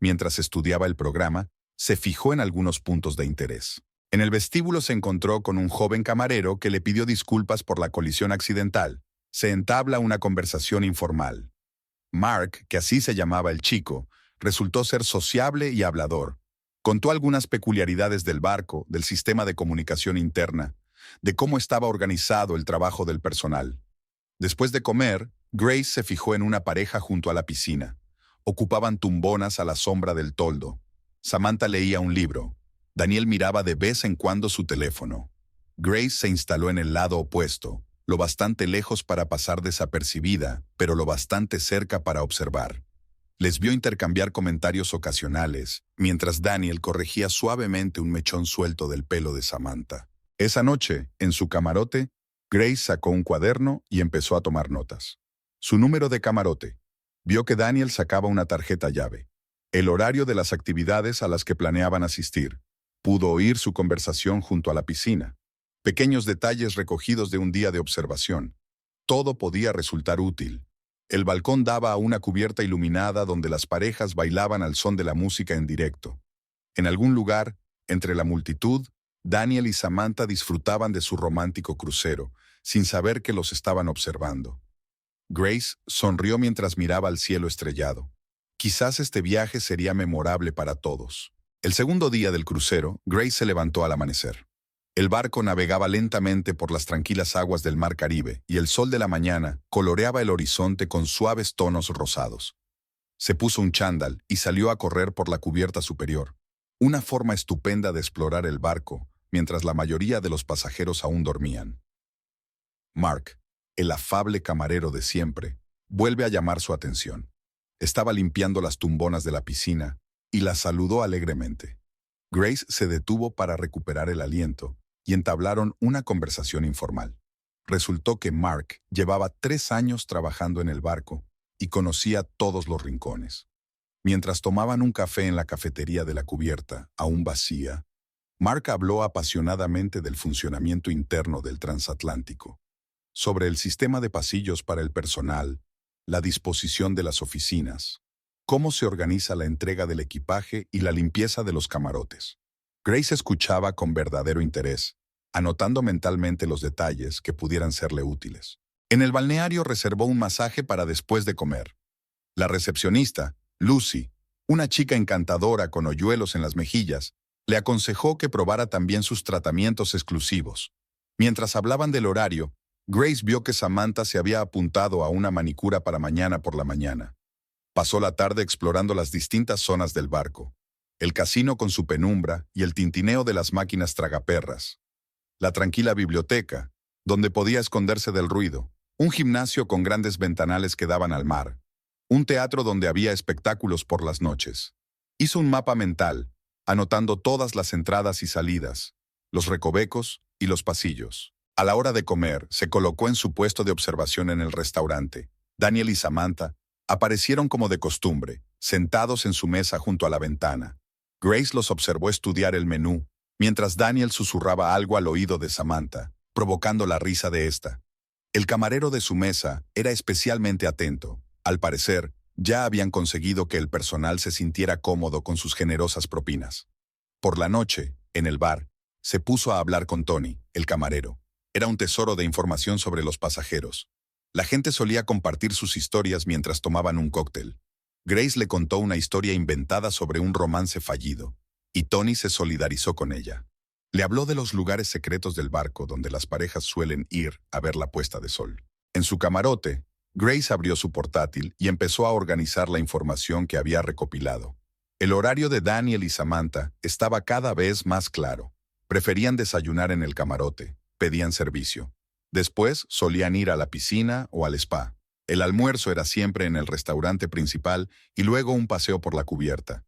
Mientras estudiaba el programa, se fijó en algunos puntos de interés. En el vestíbulo se encontró con un joven camarero que le pidió disculpas por la colisión accidental. Se entabla una conversación informal. Mark, que así se llamaba el chico, resultó ser sociable y hablador. Contó algunas peculiaridades del barco, del sistema de comunicación interna, de cómo estaba organizado el trabajo del personal. Después de comer, Grace se fijó en una pareja junto a la piscina. Ocupaban tumbonas a la sombra del toldo. Samantha leía un libro. Daniel miraba de vez en cuando su teléfono. Grace se instaló en el lado opuesto, lo bastante lejos para pasar desapercibida, pero lo bastante cerca para observar. Les vio intercambiar comentarios ocasionales, mientras Daniel corregía suavemente un mechón suelto del pelo de Samantha. Esa noche, en su camarote, Grace sacó un cuaderno y empezó a tomar notas. Su número de camarote. Vio que Daniel sacaba una tarjeta llave. El horario de las actividades a las que planeaban asistir. Pudo oír su conversación junto a la piscina. Pequeños detalles recogidos de un día de observación. Todo podía resultar útil. El balcón daba a una cubierta iluminada donde las parejas bailaban al son de la música en directo. En algún lugar, entre la multitud, Daniel y Samantha disfrutaban de su romántico crucero, sin saber que los estaban observando. Grace sonrió mientras miraba al cielo estrellado. Quizás este viaje sería memorable para todos. El segundo día del crucero, Grace se levantó al amanecer. El barco navegaba lentamente por las tranquilas aguas del mar Caribe y el sol de la mañana coloreaba el horizonte con suaves tonos rosados. Se puso un chándal y salió a correr por la cubierta superior, una forma estupenda de explorar el barco, mientras la mayoría de los pasajeros aún dormían. Mark, el afable camarero de siempre, vuelve a llamar su atención. Estaba limpiando las tumbonas de la piscina y la saludó alegremente. Grace se detuvo para recuperar el aliento y entablaron una conversación informal. Resultó que Mark llevaba 3 años trabajando en el barco y conocía todos los rincones. Mientras tomaban un café en la cafetería de la cubierta, aún vacía, Mark habló apasionadamente del funcionamiento interno del transatlántico, sobre el sistema de pasillos para el personal, la disposición de las oficinas, cómo se organiza la entrega del equipaje y la limpieza de los camarotes. Grace escuchaba con verdadero interés, anotando mentalmente los detalles que pudieran serle útiles. En el balneario reservó un masaje para después de comer. La recepcionista, Lucy, una chica encantadora con hoyuelos en las mejillas, le aconsejó que probara también sus tratamientos exclusivos. Mientras hablaban del horario, Grace vio que Samantha se había apuntado a una manicura para mañana por la mañana. Pasó la tarde explorando las distintas zonas del barco, el casino con su penumbra y el tintineo de las máquinas tragaperras, la tranquila biblioteca, donde podía esconderse del ruido, un gimnasio con grandes ventanales que daban al mar, un teatro donde había espectáculos por las noches. Hizo un mapa mental, anotando todas las entradas y salidas, los recovecos y los pasillos. A la hora de comer, se colocó en su puesto de observación en el restaurante. Daniel y Samantha aparecieron como de costumbre, sentados en su mesa junto a la ventana. Grace los observó estudiar el menú, mientras Daniel susurraba algo al oído de Samantha, provocando la risa de ésta. El camarero de su mesa era especialmente atento. Al parecer, ya habían conseguido que el personal se sintiera cómodo con sus generosas propinas. Por la noche, en el bar, se puso a hablar con Tony, el camarero. Era un tesoro de información sobre los pasajeros. La gente solía compartir sus historias mientras tomaban un cóctel. Grace le contó una historia inventada sobre un romance fallido, y Tony se solidarizó con ella. Le habló de los lugares secretos del barco donde las parejas suelen ir a ver la puesta de sol. En su camarote, Grace abrió su portátil y empezó a organizar la información que había recopilado. El horario de Daniel y Samantha estaba cada vez más claro. Preferían desayunar en el camarote, pedían servicio. Después solían ir a la piscina o al spa. El almuerzo era siempre en el restaurante principal y luego un paseo por la cubierta.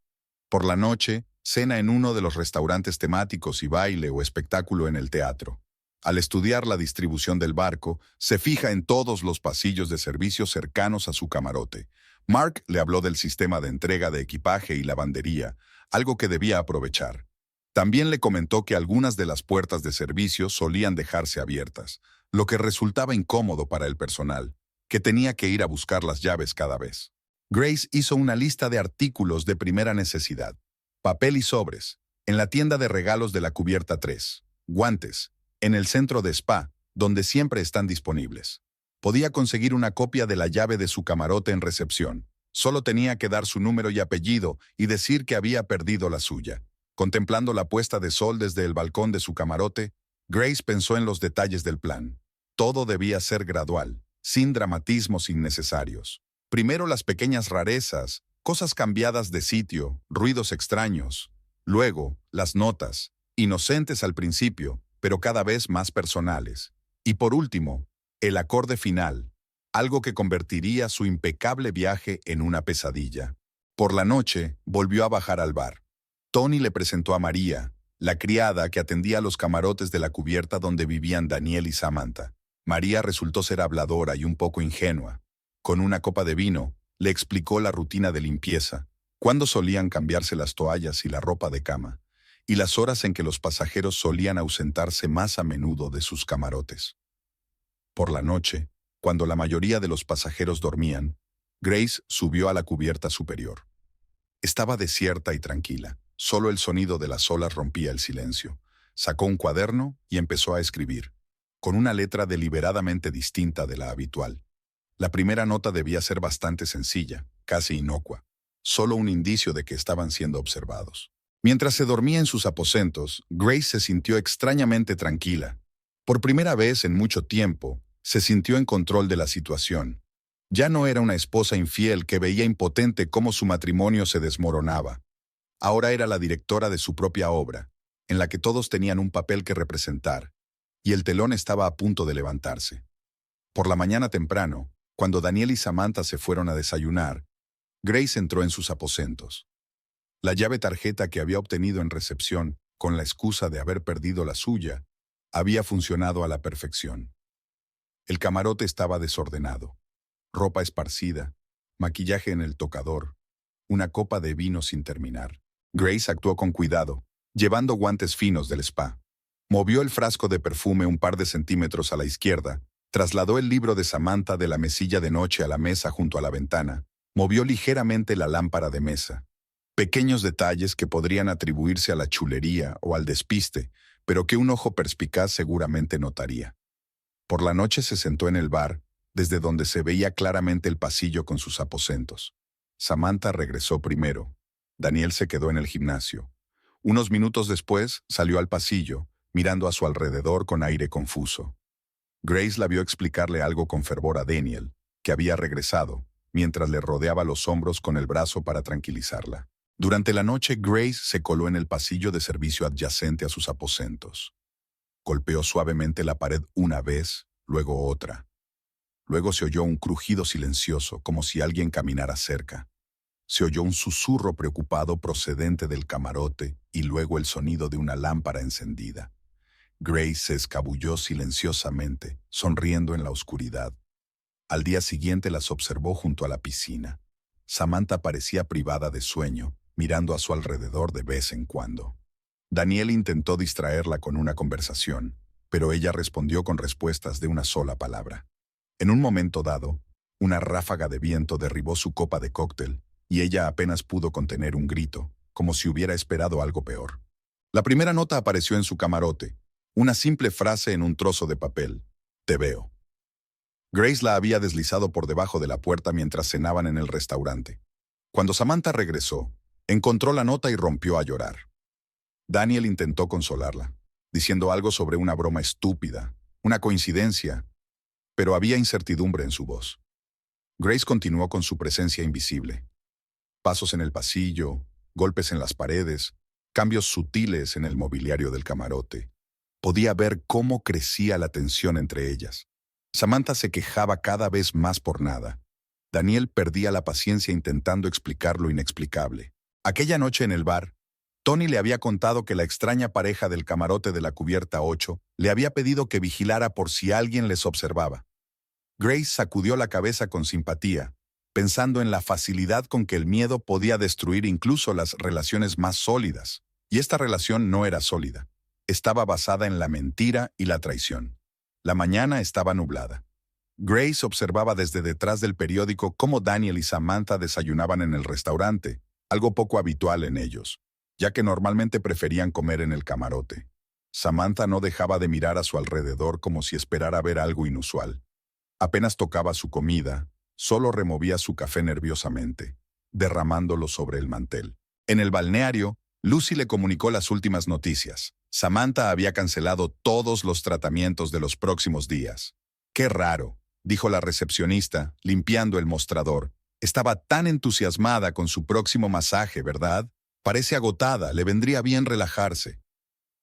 Por la noche, cena en uno de los restaurantes temáticos y baile o espectáculo en el teatro. Al estudiar la distribución del barco, se fija en todos los pasillos de servicio cercanos a su camarote. Mark le habló del sistema de entrega de equipaje y lavandería, algo que debía aprovechar. También le comentó que algunas de las puertas de servicio solían dejarse abiertas, lo que resultaba incómodo para el personal, que tenía que ir a buscar las llaves cada vez. Grace hizo una lista de artículos de primera necesidad. Papel y sobres, en la tienda de regalos de la cubierta 3. Guantes, en el centro de spa, donde siempre están disponibles. Podía conseguir una copia de la llave de su camarote en recepción. Solo tenía que dar su número y apellido y decir que había perdido la suya. Contemplando la puesta de sol desde el balcón de su camarote, Grace pensó en los detalles del plan. Todo debía ser gradual, sin dramatismos innecesarios. Primero las pequeñas rarezas, cosas cambiadas de sitio, ruidos extraños. Luego, las notas, inocentes al principio, pero cada vez más personales. Y por último, el acorde final, algo que convertiría su impecable viaje en una pesadilla. Por la noche, volvió a bajar al bar. Tony le presentó a María, la criada que atendía los camarotes de la cubierta donde vivían Daniel y Samantha. María resultó ser habladora y un poco ingenua. Con una copa de vino, le explicó la rutina de limpieza, cuándo solían cambiarse las toallas y la ropa de cama, y las horas en que los pasajeros solían ausentarse más a menudo de sus camarotes. Por la noche, cuando la mayoría de los pasajeros dormían, Grace subió a la cubierta superior. Estaba desierta y tranquila. Solo el sonido de las olas rompía el silencio. Sacó un cuaderno y empezó a escribir, con una letra deliberadamente distinta de la habitual. La primera nota debía ser bastante sencilla, casi inocua. solo un indicio de que estaban siendo observados. Mientras se dormía en sus aposentos, Grace se sintió extrañamente tranquila. Por primera vez en mucho tiempo, se sintió en control de la situación. Ya no era una esposa infiel que veía impotente cómo su matrimonio se desmoronaba. Ahora era la directora de su propia obra, en la que todos tenían un papel que representar, y el telón estaba a punto de levantarse. Por la mañana temprano, cuando Daniel y Samantha se fueron a desayunar, Grace entró en sus aposentos. La llave tarjeta que había obtenido en recepción, con la excusa de haber perdido la suya, había funcionado a la perfección. El camarote estaba desordenado, ropa esparcida, maquillaje en el tocador, una copa de vino sin terminar. Grace actuó con cuidado, llevando guantes finos del spa. Movió el frasco de perfume un par de centímetros a la izquierda, trasladó el libro de Samantha de la mesilla de noche a la mesa junto a la ventana, movió ligeramente la lámpara de mesa. Pequeños detalles que podrían atribuirse a la chulería o al despiste, pero que un ojo perspicaz seguramente notaría. Por la noche se sentó en el bar, desde donde se veía claramente el pasillo con sus aposentos. Samantha regresó primero. Daniel se quedó en el gimnasio. Unos minutos después salió al pasillo, mirando a su alrededor con aire confuso. Grace la vio explicarle algo con fervor a Daniel, que había regresado, mientras le rodeaba los hombros con el brazo para tranquilizarla. Durante la noche, Grace se coló en el pasillo de servicio adyacente a sus aposentos. Golpeó suavemente la pared una vez, luego otra. Luego se oyó un crujido silencioso, como si alguien caminara cerca. Se oyó un susurro preocupado procedente del camarote y luego el sonido de una lámpara encendida. Grace se escabulló silenciosamente, sonriendo en la oscuridad. Al día siguiente las observó junto a la piscina. Samantha parecía privada de sueño, mirando a su alrededor de vez en cuando. Daniel intentó distraerla con una conversación, pero ella respondió con respuestas de una sola palabra. En un momento dado, una ráfaga de viento derribó su copa de cóctel y ella apenas pudo contener un grito, como si hubiera esperado algo peor. La primera nota apareció en su camarote, una simple frase en un trozo de papel: «Te veo». Grace la había deslizado por debajo de la puerta mientras cenaban en el restaurante. Cuando Samantha regresó, encontró la nota y rompió a llorar. Daniel intentó consolarla, diciendo algo sobre una broma estúpida, una coincidencia, pero había incertidumbre en su voz. Grace continuó con su presencia invisible. Pasos en el pasillo, golpes en las paredes, cambios sutiles en el mobiliario del camarote. Podía ver cómo crecía la tensión entre ellas. Samantha se quejaba cada vez más por nada. Daniel perdía la paciencia intentando explicar lo inexplicable. Aquella noche en el bar, Tony le había contado que la extraña pareja del camarote de la cubierta 8 le había pedido que vigilara por si alguien les observaba. Grace sacudió la cabeza con simpatía, pensando en la facilidad con que el miedo podía destruir incluso las relaciones más sólidas. Y esta relación no era sólida. Estaba basada en la mentira y la traición. La mañana estaba nublada. Grace observaba desde detrás del periódico cómo Daniel y Samantha desayunaban en el restaurante, algo poco habitual en ellos, ya que normalmente preferían comer en el camarote. Samantha no dejaba de mirar a su alrededor como si esperara ver algo inusual. Apenas tocaba su comida, solo removía su café nerviosamente, derramándolo sobre el mantel. En el balneario, Lucy le comunicó las últimas noticias. Samantha había cancelado todos los tratamientos de los próximos días. «Qué raro», dijo la recepcionista, limpiando el mostrador. «Estaba tan entusiasmada con su próximo masaje, ¿verdad? Parece agotada, le vendría bien relajarse».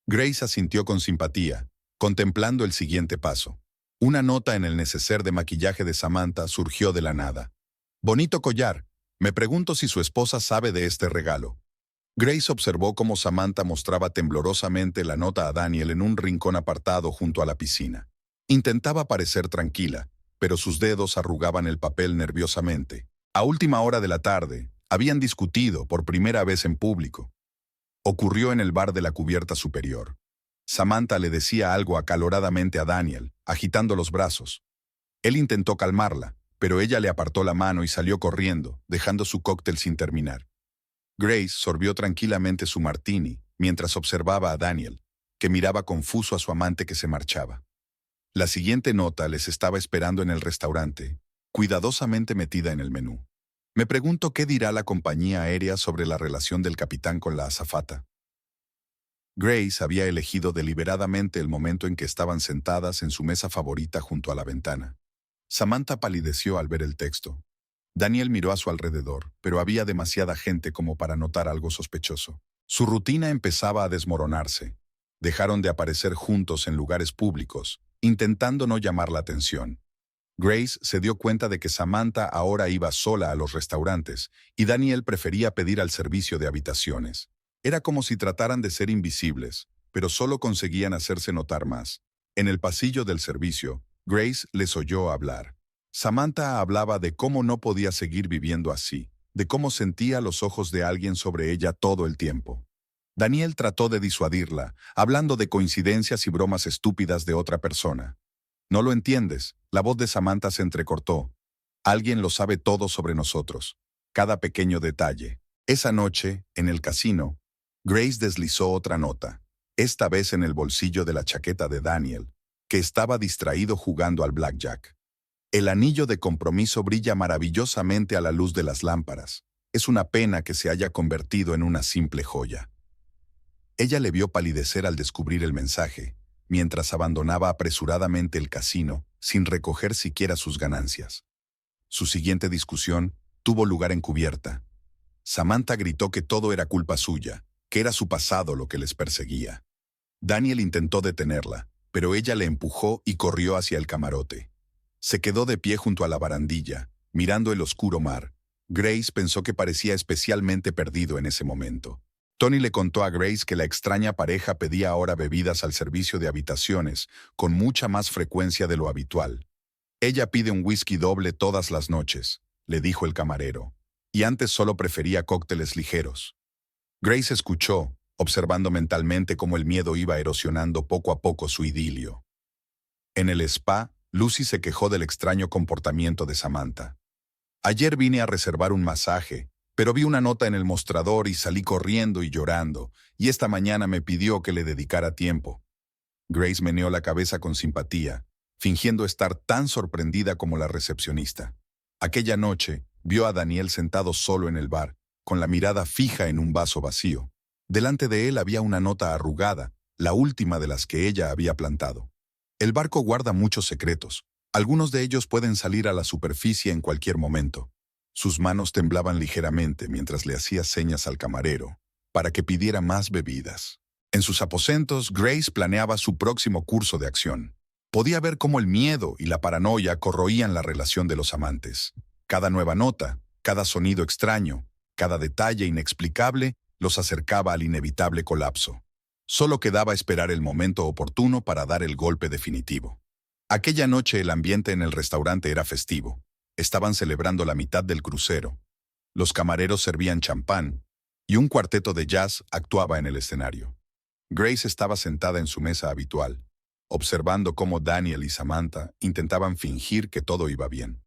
Grace asintió con simpatía, contemplando el siguiente paso. Una nota en el neceser de maquillaje de Samantha surgió de la nada. «Bonito collar. Me pregunto si su esposa sabe de este regalo». Grace observó cómo Samantha mostraba temblorosamente la nota a Daniel en un rincón apartado junto a la piscina. Intentaba parecer tranquila, pero sus dedos arrugaban el papel nerviosamente. A última hora de la tarde, habían discutido por primera vez en público. Ocurrió en el bar de la cubierta superior. Samantha le decía algo acaloradamente a Daniel, agitando los brazos. Él intentó calmarla, pero ella le apartó la mano y salió corriendo, dejando su cóctel sin terminar. Grace sorbió tranquilamente su martini mientras observaba a Daniel, que miraba confuso a su amante que se marchaba. La siguiente nota les estaba esperando en el restaurante, cuidadosamente metida en el menú. Me pregunto qué dirá la compañía aérea sobre la relación del capitán con la azafata. Grace había elegido deliberadamente el momento en que estaban sentadas en su mesa favorita junto a la ventana. Samantha palideció al ver el texto. Daniel miró a su alrededor, pero había demasiada gente como para notar algo sospechoso. Su rutina empezaba a desmoronarse. Dejaron de aparecer juntos en lugares públicos, intentando no llamar la atención. Grace se dio cuenta de que Samantha ahora iba sola a los restaurantes y Daniel prefería pedir al servicio de habitaciones. Era como si trataran de ser invisibles, pero solo conseguían hacerse notar más. En el pasillo del servicio, Grace les oyó hablar. Samantha hablaba de cómo no podía seguir viviendo así, de cómo sentía los ojos de alguien sobre ella todo el tiempo. Daniel trató de disuadirla, hablando de coincidencias y bromas estúpidas de otra persona. «No lo entiendes», la voz de Samantha se entrecortó. «Alguien lo sabe todo sobre nosotros, cada pequeño detalle». Esa noche, en el casino, Grace deslizó otra nota, esta vez en el bolsillo de la chaqueta de Daniel, que estaba distraído jugando al blackjack. El anillo de compromiso brilla maravillosamente a la luz de las lámparas. Es una pena que se haya convertido en una simple joya. Ella le vio palidecer al descubrir el mensaje, mientras abandonaba apresuradamente el casino, sin recoger siquiera sus ganancias. Su siguiente discusión tuvo lugar encubierta. Samantha gritó que todo era culpa suya, que era su pasado lo que les perseguía. Daniel intentó detenerla, pero ella le empujó y corrió hacia el camarote. Se quedó de pie junto a la barandilla, mirando el oscuro mar. Grace pensó que parecía especialmente perdido en ese momento. Tony le contó a Grace que la extraña pareja pedía ahora bebidas al servicio de habitaciones, con mucha más frecuencia de lo habitual. «Ella pide un whisky doble todas las noches», le dijo el camarero, «y antes solo prefería cócteles ligeros». Grace escuchó, observando mentalmente cómo el miedo iba erosionando poco a poco su idilio. En el spa, Lucy se quejó del extraño comportamiento de Samantha. «Ayer vine a reservar un masaje, pero vi una nota en el mostrador y salí corriendo y llorando, y esta mañana me pidió que le dedicara tiempo». Grace meneó la cabeza con simpatía, fingiendo estar tan sorprendida como la recepcionista. Aquella noche, vio a Daniel sentado solo en el bar, con la mirada fija en un vaso vacío. Delante de él había una nota arrugada, la última de las que ella había plantado. «El barco guarda muchos secretos. Algunos de ellos pueden salir a la superficie en cualquier momento». Sus manos temblaban ligeramente mientras le hacía señas al camarero para que pidiera más bebidas. En sus aposentos, Grace planeaba su próximo curso de acción. Podía ver cómo el miedo y la paranoia corroían la relación de los amantes. Cada nueva nota, cada sonido extraño, cada detalle inexplicable los acercaba al inevitable colapso. Solo quedaba esperar el momento oportuno para dar el golpe definitivo. Aquella noche el ambiente en el restaurante era festivo. Estaban celebrando la mitad del crucero. Los camareros servían champán y un cuarteto de jazz actuaba en el escenario. Grace estaba sentada en su mesa habitual, observando cómo Daniel y Samantha intentaban fingir que todo iba bien.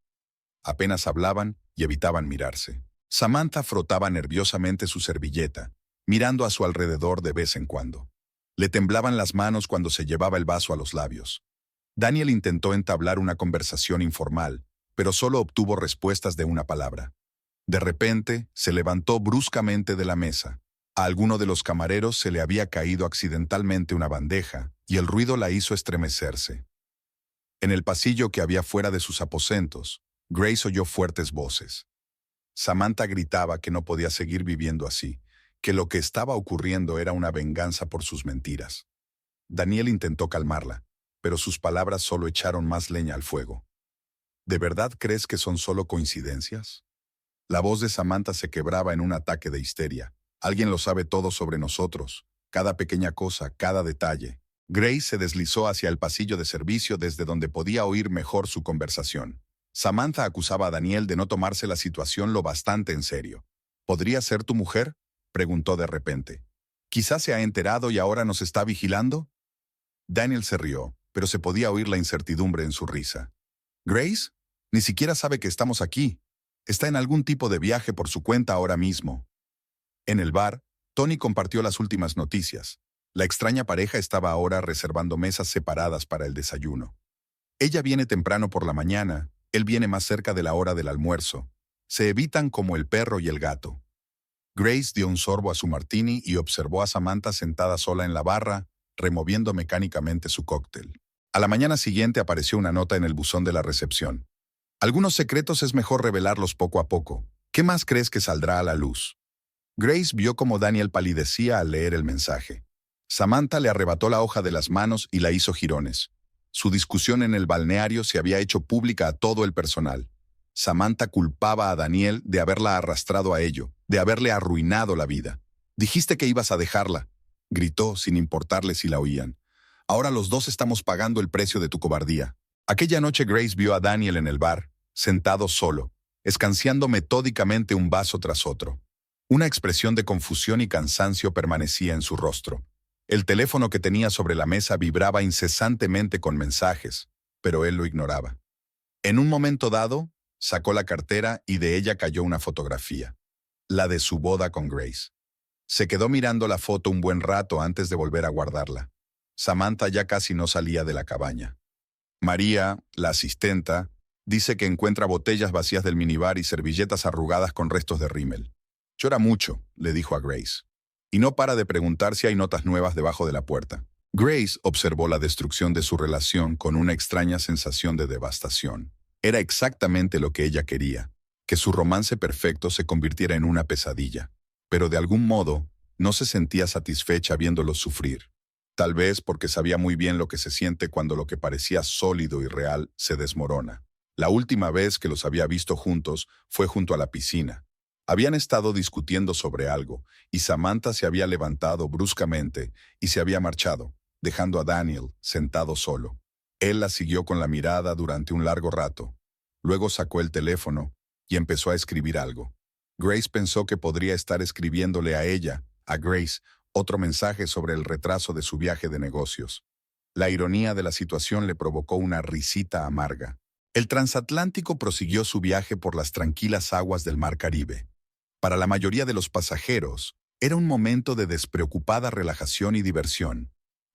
Apenas hablaban y evitaban mirarse. Samantha frotaba nerviosamente su servilleta, mirando a su alrededor de vez en cuando. Le temblaban las manos cuando se llevaba el vaso a los labios. Daniel intentó entablar una conversación informal, pero solo obtuvo respuestas de una palabra. De repente, se levantó bruscamente de la mesa. A alguno de los camareros se le había caído accidentalmente una bandeja, y el ruido la hizo estremecerse. En el pasillo que había fuera de sus aposentos, Grace oyó fuertes voces. Samantha gritaba que no podía seguir viviendo así, que lo que estaba ocurriendo era una venganza por sus mentiras. Daniel intentó calmarla, pero sus palabras solo echaron más leña al fuego. ¿De verdad crees que son solo coincidencias? La voz de Samantha se quebraba en un ataque de histeria. Alguien lo sabe todo sobre nosotros, cada pequeña cosa, cada detalle. Grace se deslizó hacia el pasillo de servicio desde donde podía oír mejor su conversación. Samantha acusaba a Daniel de no tomarse la situación lo bastante en serio. ¿Podría ser tu mujer?, preguntó de repente. ¿Quizás se ha enterado y ahora nos está vigilando? Daniel se rió, pero se podía oír la incertidumbre en su risa. ¿Grace? Ni siquiera sabe que estamos aquí. Está en algún tipo de viaje por su cuenta ahora mismo. En el bar, Tony compartió las últimas noticias. La extraña pareja estaba ahora reservando mesas separadas para el desayuno. Ella viene temprano por la mañana, él viene más cerca de la hora del almuerzo. Se evitan como el perro y el gato. Grace dio un sorbo a su martini y observó a Samantha sentada sola en la barra, removiendo mecánicamente su cóctel. A la mañana siguiente apareció una nota en el buzón de la recepción. Algunos secretos es mejor revelarlos poco a poco. ¿Qué más crees que saldrá a la luz? Grace vio cómo Daniel palidecía al leer el mensaje. Samantha le arrebató la hoja de las manos y la hizo jirones. Su discusión en el balneario se había hecho pública a todo el personal. Samantha culpaba a Daniel de haberla arrastrado a ello, de haberle arruinado la vida. «Dijiste que ibas a dejarla», gritó sin importarle si la oían. «Ahora los dos estamos pagando el precio de tu cobardía». Aquella noche Grace vio a Daniel en el bar, sentado solo, escanciando metódicamente un vaso tras otro. Una expresión de confusión y cansancio permanecía en su rostro. El teléfono que tenía sobre la mesa vibraba incesantemente con mensajes, pero él lo ignoraba. En un momento dado, sacó la cartera y de ella cayó una fotografía, la de su boda con Grace. Se quedó mirando la foto un buen rato antes de volver a guardarla. Samantha ya casi no salía de la cabaña. María, la asistenta, dice que encuentra botellas vacías del minibar y servilletas arrugadas con restos de rímel. Llora mucho, le dijo a Grace, y no para de preguntar si hay notas nuevas debajo de la puerta. Grace observó la destrucción de su relación con una extraña sensación de devastación. Era exactamente lo que ella quería, que su romance perfecto se convirtiera en una pesadilla. Pero de algún modo, no se sentía satisfecha viéndolos sufrir. Tal vez porque sabía muy bien lo que se siente cuando lo que parecía sólido y real se desmorona. La última vez que los había visto juntos fue junto a la piscina. Habían estado discutiendo sobre algo, y Samantha se había levantado bruscamente y se había marchado, dejando a Daniel sentado solo. Él la siguió con la mirada durante un largo rato. Luego sacó el teléfono y empezó a escribir algo. Grace pensó que podría estar escribiéndole a ella, a Grace, otro mensaje sobre el retraso de su viaje de negocios. La ironía de la situación le provocó una risita amarga. El transatlántico prosiguió su viaje por las tranquilas aguas del Mar Caribe. Para la mayoría de los pasajeros, era un momento de despreocupada relajación y diversión.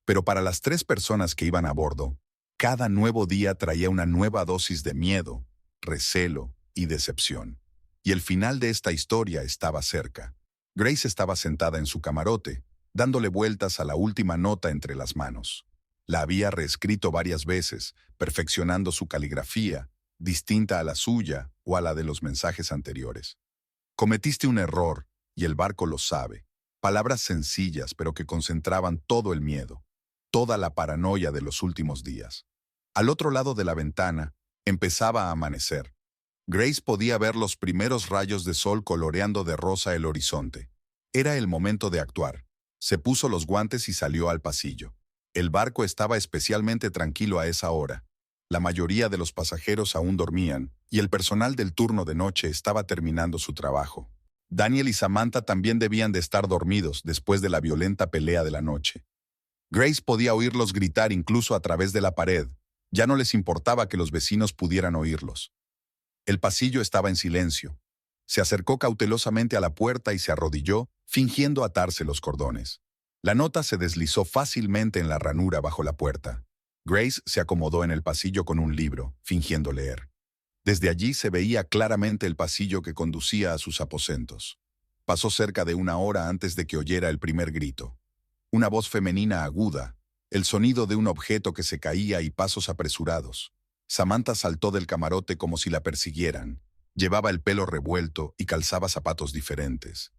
Pero para las 3 personas que iban a bordo, cada nuevo día traía una nueva dosis de miedo, recelo y decepción. Y el final de esta historia estaba cerca. Grace estaba sentada en su camarote, dándole vueltas a la última nota entre las manos. La había reescrito varias veces, perfeccionando su caligrafía, distinta a la suya o a la de los mensajes anteriores. Cometiste un error, y el barco lo sabe. Palabras sencillas, pero que concentraban todo el miedo, toda la paranoia de los últimos días. Al otro lado de la ventana, empezaba a amanecer. Grace podía ver los primeros rayos de sol coloreando de rosa el horizonte. Era el momento de actuar. Se puso los guantes y salió al pasillo. El barco estaba especialmente tranquilo a esa hora. La mayoría de los pasajeros aún dormían, y el personal del turno de noche estaba terminando su trabajo. Daniel y Samantha también debían de estar dormidos después de la violenta pelea de la noche. Grace podía oírlos gritar incluso a través de la pared. Ya no les importaba que los vecinos pudieran oírlos. El pasillo estaba en silencio. Se acercó cautelosamente a la puerta y se arrodilló, fingiendo atarse los cordones. La nota se deslizó fácilmente en la ranura bajo la puerta. Grace se acomodó en el pasillo con un libro, fingiendo leer. Desde allí se veía claramente el pasillo que conducía a sus aposentos. Pasó cerca de 1 hora antes de que oyera el primer grito. Una voz femenina aguda, el sonido de un objeto que se caía y pasos apresurados. Samantha saltó del camarote como si la persiguieran. Llevaba el pelo revuelto y calzaba zapatos diferentes.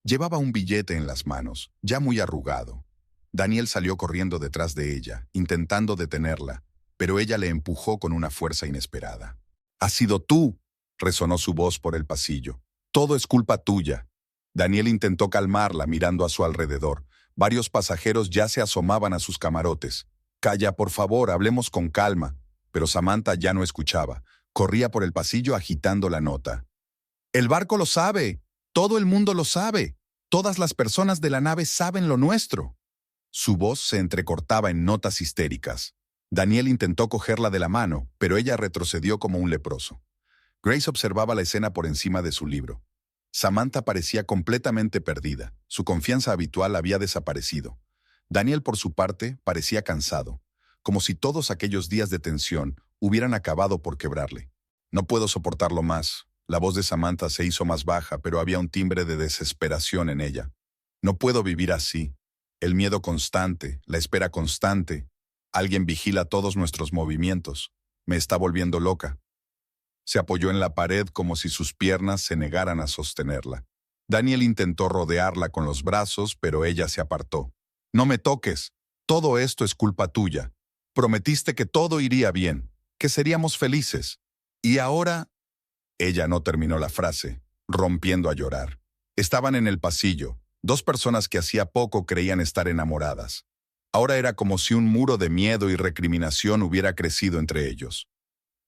Llevaba un billete en las manos, ya muy arrugado. Daniel salió corriendo detrás de ella, intentando detenerla, pero ella le empujó con una fuerza inesperada. «¡Has sido tú!», resonó su voz por el pasillo. «Todo es culpa tuya». Daniel intentó calmarla mirando a su alrededor. Varios pasajeros ya se asomaban a sus camarotes. «Calla, por favor, hablemos con calma». Pero Samantha ya no escuchaba. Corría por el pasillo agitando la nota. «El barco lo sabe. Todo el mundo lo sabe. Todas las personas de la nave saben lo nuestro». Su voz se entrecortaba en notas histéricas. Daniel intentó cogerla de la mano, pero ella retrocedió como un leproso. Grace observaba la escena por encima de su libro. Samantha parecía completamente perdida. Su confianza habitual había desaparecido. Daniel, por su parte, parecía cansado, como si todos aquellos días de tensión hubieran acabado por quebrarle. «No puedo soportarlo más», La voz de Samantha se hizo más baja, pero había un timbre de desesperación en ella. No puedo vivir así. El miedo constante, la espera constante. Alguien vigila todos nuestros movimientos. Me está volviendo loca. Se apoyó en la pared como si sus piernas se negaran a sostenerla. Daniel intentó rodearla con los brazos, pero ella se apartó. No me toques. Todo esto es culpa tuya. Prometiste que todo iría bien, que seríamos felices. Y ahora... Ella no terminó la frase, rompiendo a llorar. Estaban en el pasillo, dos personas que hacía poco creían estar enamoradas. Ahora era como si un muro de miedo y recriminación hubiera crecido entre ellos.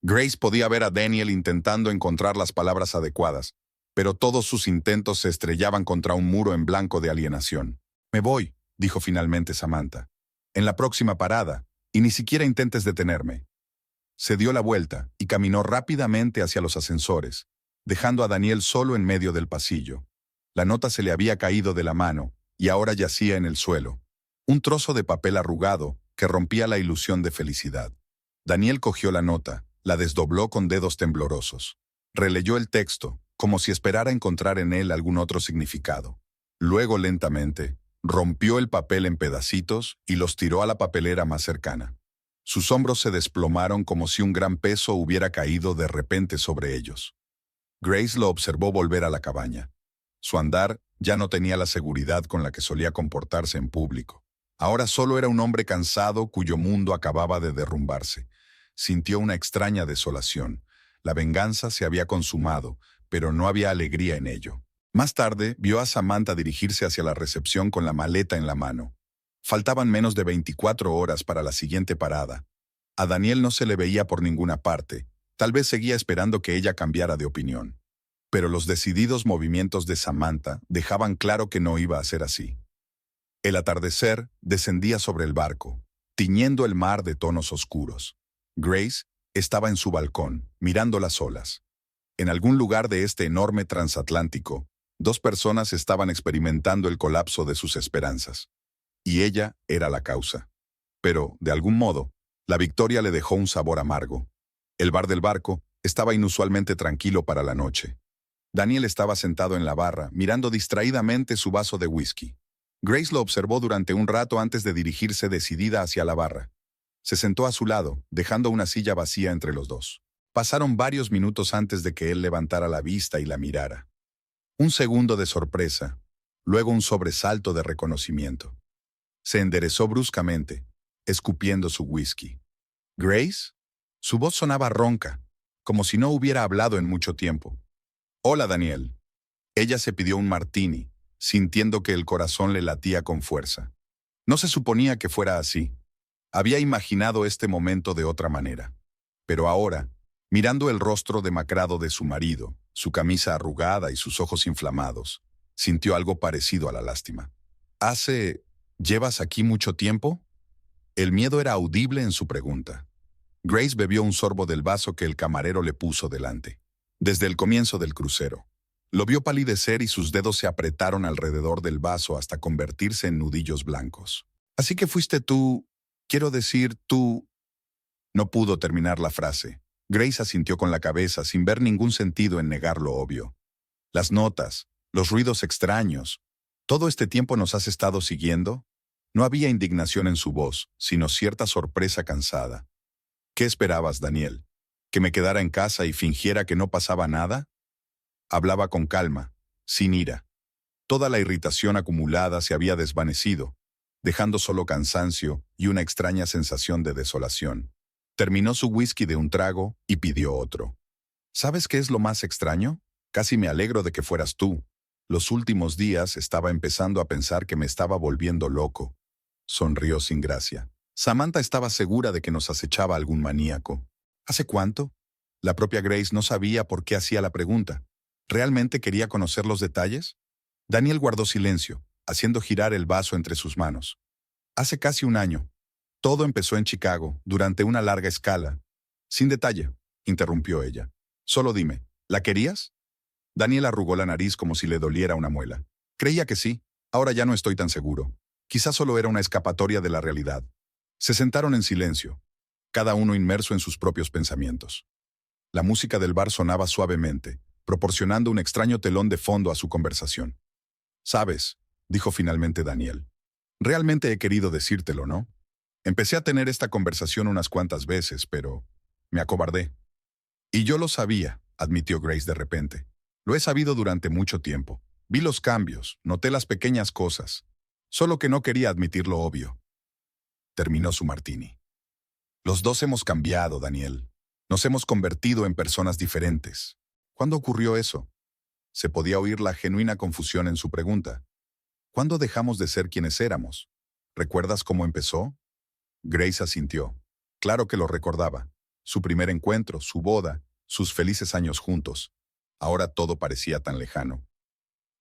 Grace podía ver a Daniel intentando encontrar las palabras adecuadas, pero todos sus intentos se estrellaban contra un muro en blanco de alienación. Me voy, dijo finalmente Samantha. En la próxima parada, y ni siquiera intentes detenerme. Se dio la vuelta y caminó rápidamente hacia los ascensores, dejando a Daniel solo en medio del pasillo. La nota se le había caído de la mano y ahora yacía en el suelo. Un trozo de papel arrugado que rompía la ilusión de felicidad. Daniel cogió la nota, la desdobló con dedos temblorosos. Releyó el texto, como si esperara encontrar en él algún otro significado. Luego, lentamente, rompió el papel en pedacitos y los tiró a la papelera más cercana. Sus hombros se desplomaron como si un gran peso hubiera caído de repente sobre ellos. Grace lo observó volver a la cabaña. Su andar ya no tenía la seguridad con la que solía comportarse en público. Ahora solo era un hombre cansado cuyo mundo acababa de derrumbarse. Sintió una extraña desolación. La venganza se había consumado, pero no había alegría en ello. Más tarde, vio a Samantha dirigirse hacia la recepción con la maleta en la mano. Faltaban menos de 24 horas para la siguiente parada. A Daniel no se le veía por ninguna parte. Tal vez seguía esperando que ella cambiara de opinión. Pero los decididos movimientos de Samantha dejaban claro que no iba a ser así. El atardecer descendía sobre el barco, tiñendo el mar de tonos oscuros. Grace estaba en su balcón, mirando las olas. En algún lugar de este enorme transatlántico, dos personas estaban experimentando el colapso de sus esperanzas. Y ella era la causa. Pero, de algún modo, la victoria le dejó un sabor amargo. El bar del barco estaba inusualmente tranquilo para la noche. Daniel estaba sentado en la barra, mirando distraídamente su vaso de whisky. Grace lo observó durante un rato antes de dirigirse decidida hacia la barra. Se sentó a su lado, dejando una silla vacía entre los dos. Pasaron varios minutos antes de que él levantara la vista y la mirara. Un segundo de sorpresa, luego un sobresalto de reconocimiento. Se enderezó bruscamente, escupiendo su whisky. ¿Grace? Su voz sonaba ronca, como si no hubiera hablado en mucho tiempo. Hola, Daniel. Ella se pidió un martini, sintiendo que el corazón le latía con fuerza. No se suponía que fuera así. Había imaginado este momento de otra manera. Pero ahora, mirando el rostro demacrado de su marido, su camisa arrugada y sus ojos inflamados, sintió algo parecido a la lástima. ¿Llevas aquí mucho tiempo? El miedo era audible en su pregunta. Grace bebió un sorbo del vaso que el camarero le puso delante. Desde el comienzo del crucero. Lo vio palidecer y sus dedos se apretaron alrededor del vaso hasta convertirse en nudillos blancos. Así que fuiste tú, quiero decir, tú... No pudo terminar la frase. Grace asintió con la cabeza sin ver ningún sentido en negar lo obvio. Las notas, los ruidos extraños. ¿Todo este tiempo nos has estado siguiendo? No había indignación en su voz, sino cierta sorpresa cansada. ¿Qué esperabas, Daniel? ¿Que me quedara en casa y fingiera que no pasaba nada? Hablaba con calma, sin ira. Toda la irritación acumulada se había desvanecido, dejando solo cansancio y una extraña sensación de desolación. Terminó su whisky de un trago y pidió otro. ¿Sabes qué es lo más extraño? Casi me alegro de que fueras tú. Los últimos días estaba empezando a pensar que me estaba volviendo loco. Sonrió sin gracia. Samantha estaba segura de que nos acechaba algún maníaco. ¿Hace cuánto? La propia Grace no sabía por qué hacía la pregunta. ¿Realmente quería conocer los detalles? Daniel guardó silencio, haciendo girar el vaso entre sus manos. Hace casi un año. Todo empezó en Chicago, durante una larga escala. Sin detalle, interrumpió ella. Solo dime, ¿la querías? Daniel arrugó la nariz como si le doliera una muela. Creía que sí, ahora ya no estoy tan seguro. Quizás solo era una escapatoria de la realidad. Se sentaron en silencio, cada uno inmerso en sus propios pensamientos. La música del bar sonaba suavemente, proporcionando un extraño telón de fondo a su conversación. «Sabes», dijo finalmente Daniel, «realmente he querido decírtelo, ¿no? Empecé a tener esta conversación unas cuantas veces, pero me acobardé». «Y yo lo sabía», admitió Grace de repente. «Lo he sabido durante mucho tiempo. Vi los cambios, noté las pequeñas cosas. Solo que no quería admitir lo obvio». Terminó su martini. «Los dos hemos cambiado, Daniel. Nos hemos convertido en personas diferentes. ¿Cuándo ocurrió eso?» Se podía oír la genuina confusión en su pregunta. «¿Cuándo dejamos de ser quienes éramos? ¿Recuerdas cómo empezó?» Grace asintió. Claro que lo recordaba. Su primer encuentro, su boda, sus felices años juntos. Ahora todo parecía tan lejano.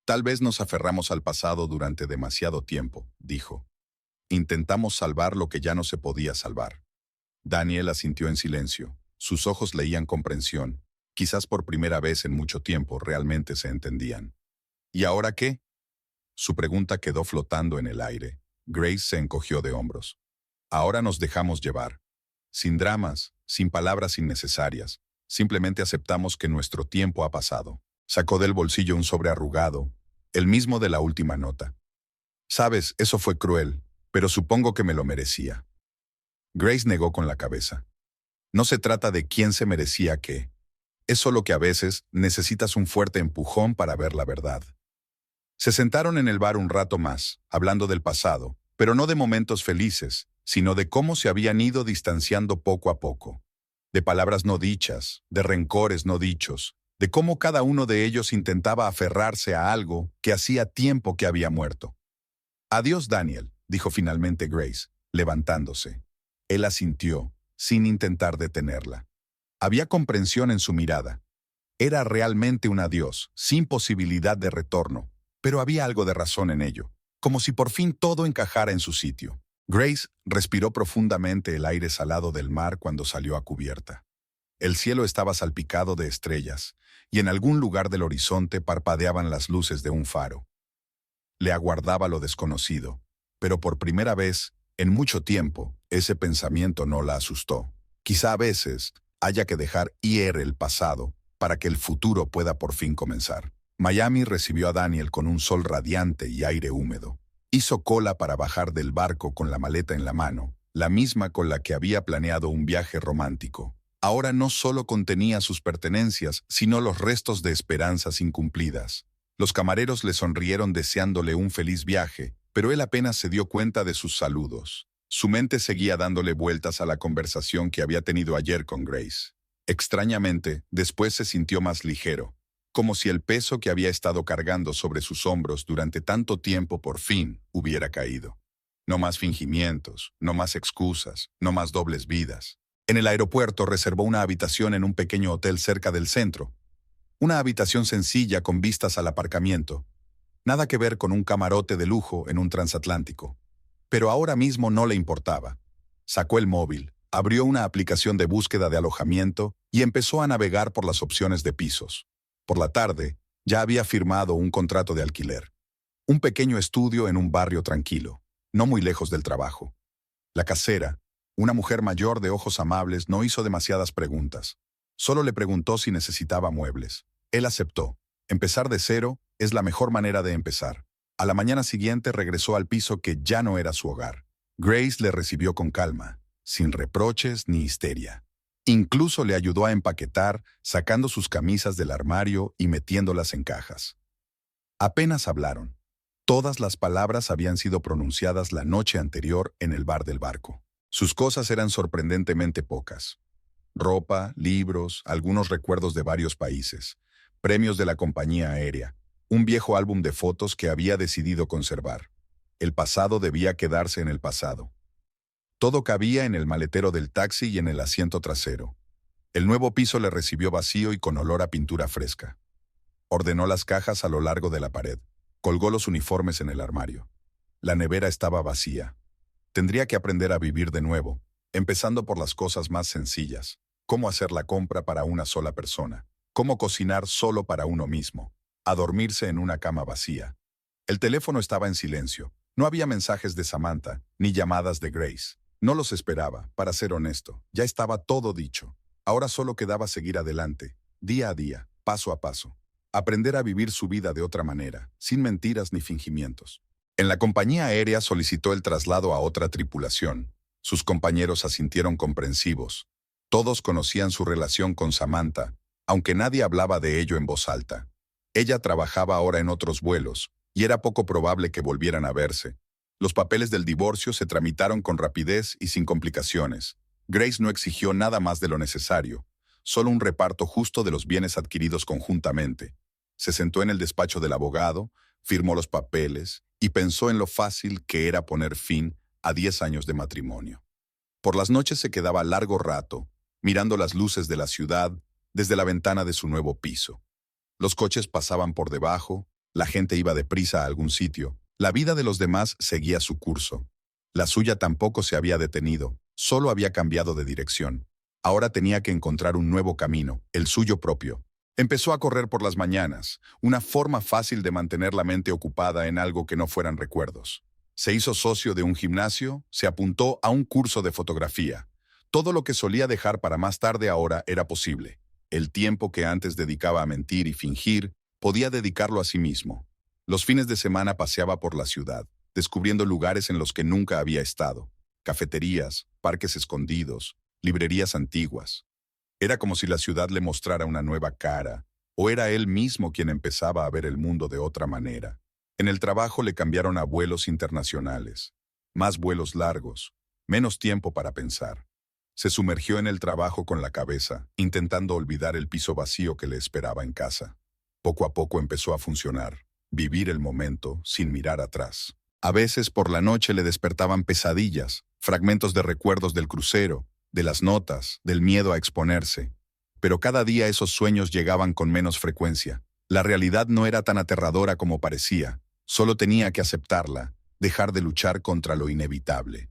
«Tal vez nos aferramos al pasado durante demasiado tiempo», dijo. «Intentamos salvar lo que ya no se podía salvar». Daniel asintió en silencio. Sus ojos leían comprensión. Quizás por primera vez en mucho tiempo realmente se entendían. «¿Y ahora qué?» Su pregunta quedó flotando en el aire. Grace se encogió de hombros. «Ahora nos dejamos llevar. Sin dramas, sin palabras innecesarias. Simplemente aceptamos que nuestro tiempo ha pasado». Sacó del bolsillo un sobre arrugado, el mismo de la última nota. «Sabes, eso fue cruel, pero supongo que me lo merecía». Grace negó con la cabeza. «No se trata de quién se merecía qué. Es solo que a veces necesitas un fuerte empujón para ver la verdad». Se sentaron en el bar un rato más, hablando del pasado, pero no de momentos felices, sino de cómo se habían ido distanciando poco a poco. De palabras no dichas, de rencores no dichos, de cómo cada uno de ellos intentaba aferrarse a algo que hacía tiempo que había muerto. «Adiós, Daniel», dijo finalmente Grace, levantándose. Él asintió, sin intentar detenerla. Había comprensión en su mirada. Era realmente un adiós, sin posibilidad de retorno, pero había algo de razón en ello, como si por fin todo encajara en su sitio. Grace respiró profundamente el aire salado del mar cuando salió a cubierta. El cielo estaba salpicado de estrellas, y en algún lugar del horizonte parpadeaban las luces de un faro. Le aguardaba lo desconocido, pero por primera vez, en mucho tiempo, ese pensamiento no la asustó. Quizá a veces haya que dejar ir el pasado para que el futuro pueda por fin comenzar. Miami recibió a Daniel con un sol radiante y aire húmedo. Hizo cola para bajar del barco con la maleta en la mano, la misma con la que había planeado un viaje romántico. Ahora no solo contenía sus pertenencias, sino los restos de esperanzas incumplidas. Los camareros le sonrieron deseándole un feliz viaje, pero él apenas se dio cuenta de sus saludos. Su mente seguía dándole vueltas a la conversación que había tenido ayer con Grace. Extrañamente, después se sintió más ligero, como si el peso que había estado cargando sobre sus hombros durante tanto tiempo por fin hubiera caído. No más fingimientos, no más excusas, no más dobles vidas. En el aeropuerto reservó una habitación en un pequeño hotel cerca del centro. Una habitación sencilla con vistas al aparcamiento. Nada que ver con un camarote de lujo en un transatlántico. Pero ahora mismo no le importaba. Sacó el móvil, abrió una aplicación de búsqueda de alojamiento y empezó a navegar por las opciones de pisos. Por la tarde, ya había firmado un contrato de alquiler. Un pequeño estudio en un barrio tranquilo, no muy lejos del trabajo. La casera, una mujer mayor de ojos amables, no hizo demasiadas preguntas. Solo le preguntó si necesitaba muebles. Él aceptó. Empezar de cero es la mejor manera de empezar. A la mañana siguiente regresó al piso que ya no era su hogar. Grace le recibió con calma, sin reproches ni histeria. Incluso le ayudó a empaquetar, sacando sus camisas del armario y metiéndolas en cajas. Apenas hablaron. Todas las palabras habían sido pronunciadas la noche anterior en el bar del barco. Sus cosas eran sorprendentemente pocas. Ropa, libros, algunos recuerdos de varios países, premios de la compañía aérea, un viejo álbum de fotos que había decidido conservar. El pasado debía quedarse en el pasado. Todo cabía en el maletero del taxi y en el asiento trasero. El nuevo piso le recibió vacío y con olor a pintura fresca. Ordenó las cajas a lo largo de la pared. Colgó los uniformes en el armario. La nevera estaba vacía. Tendría que aprender a vivir de nuevo, empezando por las cosas más sencillas. Cómo hacer la compra para una sola persona. Cómo cocinar solo para uno mismo. A dormirse en una cama vacía. El teléfono estaba en silencio. No había mensajes de Samantha, ni llamadas de Grace. No los esperaba, para ser honesto. Ya estaba todo dicho. Ahora solo quedaba seguir adelante, día a día, paso a paso. Aprender a vivir su vida de otra manera, sin mentiras ni fingimientos. En la compañía aérea solicitó el traslado a otra tripulación. Sus compañeros asintieron comprensivos. Todos conocían su relación con Samantha, aunque nadie hablaba de ello en voz alta. Ella trabajaba ahora en otros vuelos, y era poco probable que volvieran a verse. Los papeles del divorcio se tramitaron con rapidez y sin complicaciones. Grace no exigió nada más de lo necesario, solo un reparto justo de los bienes adquiridos conjuntamente. Se sentó en el despacho del abogado, firmó los papeles y pensó en lo fácil que era poner fin a 10 años de matrimonio. Por las noches se quedaba largo rato, mirando las luces de la ciudad desde la ventana de su nuevo piso. Los coches pasaban por debajo, la gente iba deprisa a algún sitio, la vida de los demás seguía su curso. La suya tampoco se había detenido, solo había cambiado de dirección. Ahora tenía que encontrar un nuevo camino, el suyo propio. Empezó a correr por las mañanas, una forma fácil de mantener la mente ocupada en algo que no fueran recuerdos. Se hizo socio de un gimnasio, se apuntó a un curso de fotografía. Todo lo que solía dejar para más tarde ahora era posible. El tiempo que antes dedicaba a mentir y fingir, podía dedicarlo a sí mismo. Los fines de semana paseaba por la ciudad, descubriendo lugares en los que nunca había estado. Cafeterías, parques escondidos, librerías antiguas. Era como si la ciudad le mostrara una nueva cara, o era él mismo quien empezaba a ver el mundo de otra manera. En el trabajo le cambiaron a vuelos internacionales, más vuelos largos, menos tiempo para pensar. Se sumergió en el trabajo con la cabeza, intentando olvidar el piso vacío que le esperaba en casa. Poco a poco empezó a funcionar, vivir el momento sin mirar atrás. A veces por la noche le despertaban pesadillas, fragmentos de recuerdos del crucero, de las notas, del miedo a exponerse. Pero cada día esos sueños llegaban con menos frecuencia. La realidad no era tan aterradora como parecía, solo tenía que aceptarla, dejar de luchar contra lo inevitable.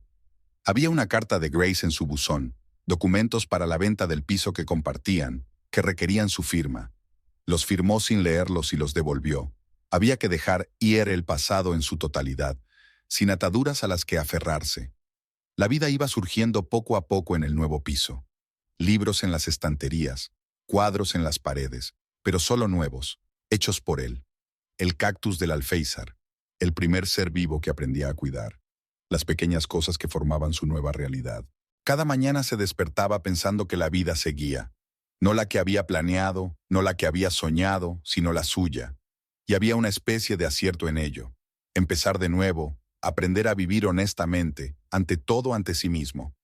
Había una carta de Grace en su buzón, documentos para la venta del piso que compartían, que requerían su firma. Los firmó sin leerlos y los devolvió. Había que dejar ir el pasado en su totalidad, sin ataduras a las que aferrarse. La vida iba surgiendo poco a poco en el nuevo piso. Libros en las estanterías, cuadros en las paredes, pero solo nuevos, hechos por él. El cactus del alféizar, el primer ser vivo que aprendía a cuidar. Las pequeñas cosas que formaban su nueva realidad. Cada mañana se despertaba pensando que la vida seguía. No la que había planeado, no la que había soñado, sino la suya. Y había una especie de acierto en ello. Empezar de nuevo, aprender a vivir honestamente, ante todo ante sí mismo.